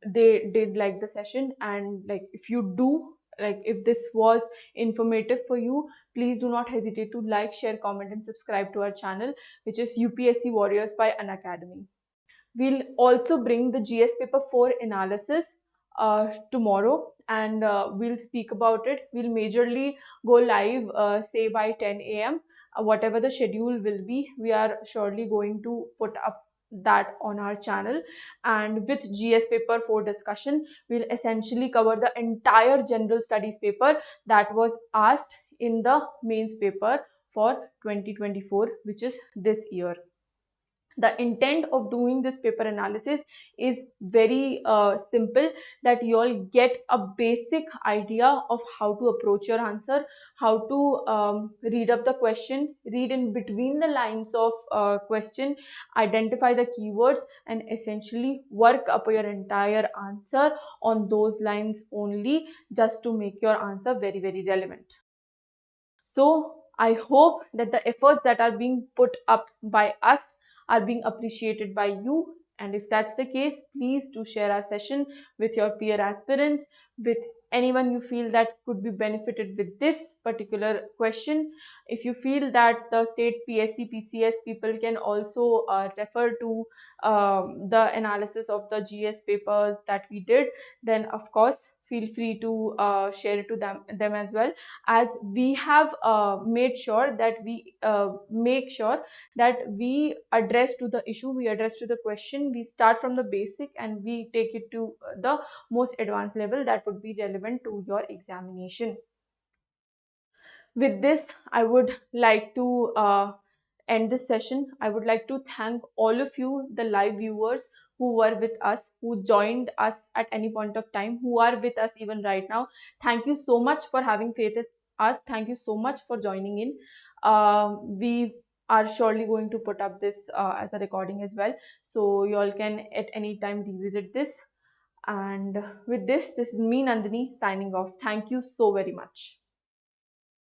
they did like the session. And like, if you do, like, if this was informative for you, please do not hesitate to like, share, comment, and subscribe to our channel, which is UPSC Warriors by Unacademy. We'll also bring the GS paper 4 analysis tomorrow, and we'll speak about it. We'll majorly go live say by 10 a.m. Whatever the schedule will be, we are surely going to put up that on our channel. And with GS paper 4 discussion, we'll essentially cover the entire general studies paper that was asked in the mains paper for 2024, which is this year. The intent of doing this paper analysis is very simple, that you all get a basic idea of how to approach your answer, how to read up the question, read in between the lines of question, identify the keywords, and essentially work up your entire answer on those lines only, just to make your answer very, very relevant. So I hope that the efforts that are being put up by us are being appreciated by you. And if that's the case, please do share our session with your peer aspirants, with anyone you feel that could be benefited with this particular question. If you feel that the state PSC, PCS people can also refer to the analysis of the GS papers that we did, then of course feel free to share it to them as well. As we have made sure that we make sure that we address to the issue, we address to the question, we start from the basic and we take it to the most advanced level that would be relevant to your examination. With this, I would like to end this session. I would like to thank all of you, the live viewers who were with us, who joined us at any point of time, who are with us even right now. Thank you so much for having faith in us. Thank you so much for joining in. We are surely going to put up this as a recording as well, so you all can at any time revisit this. And with this, this is me, Nandini, signing off. Thank you so very much.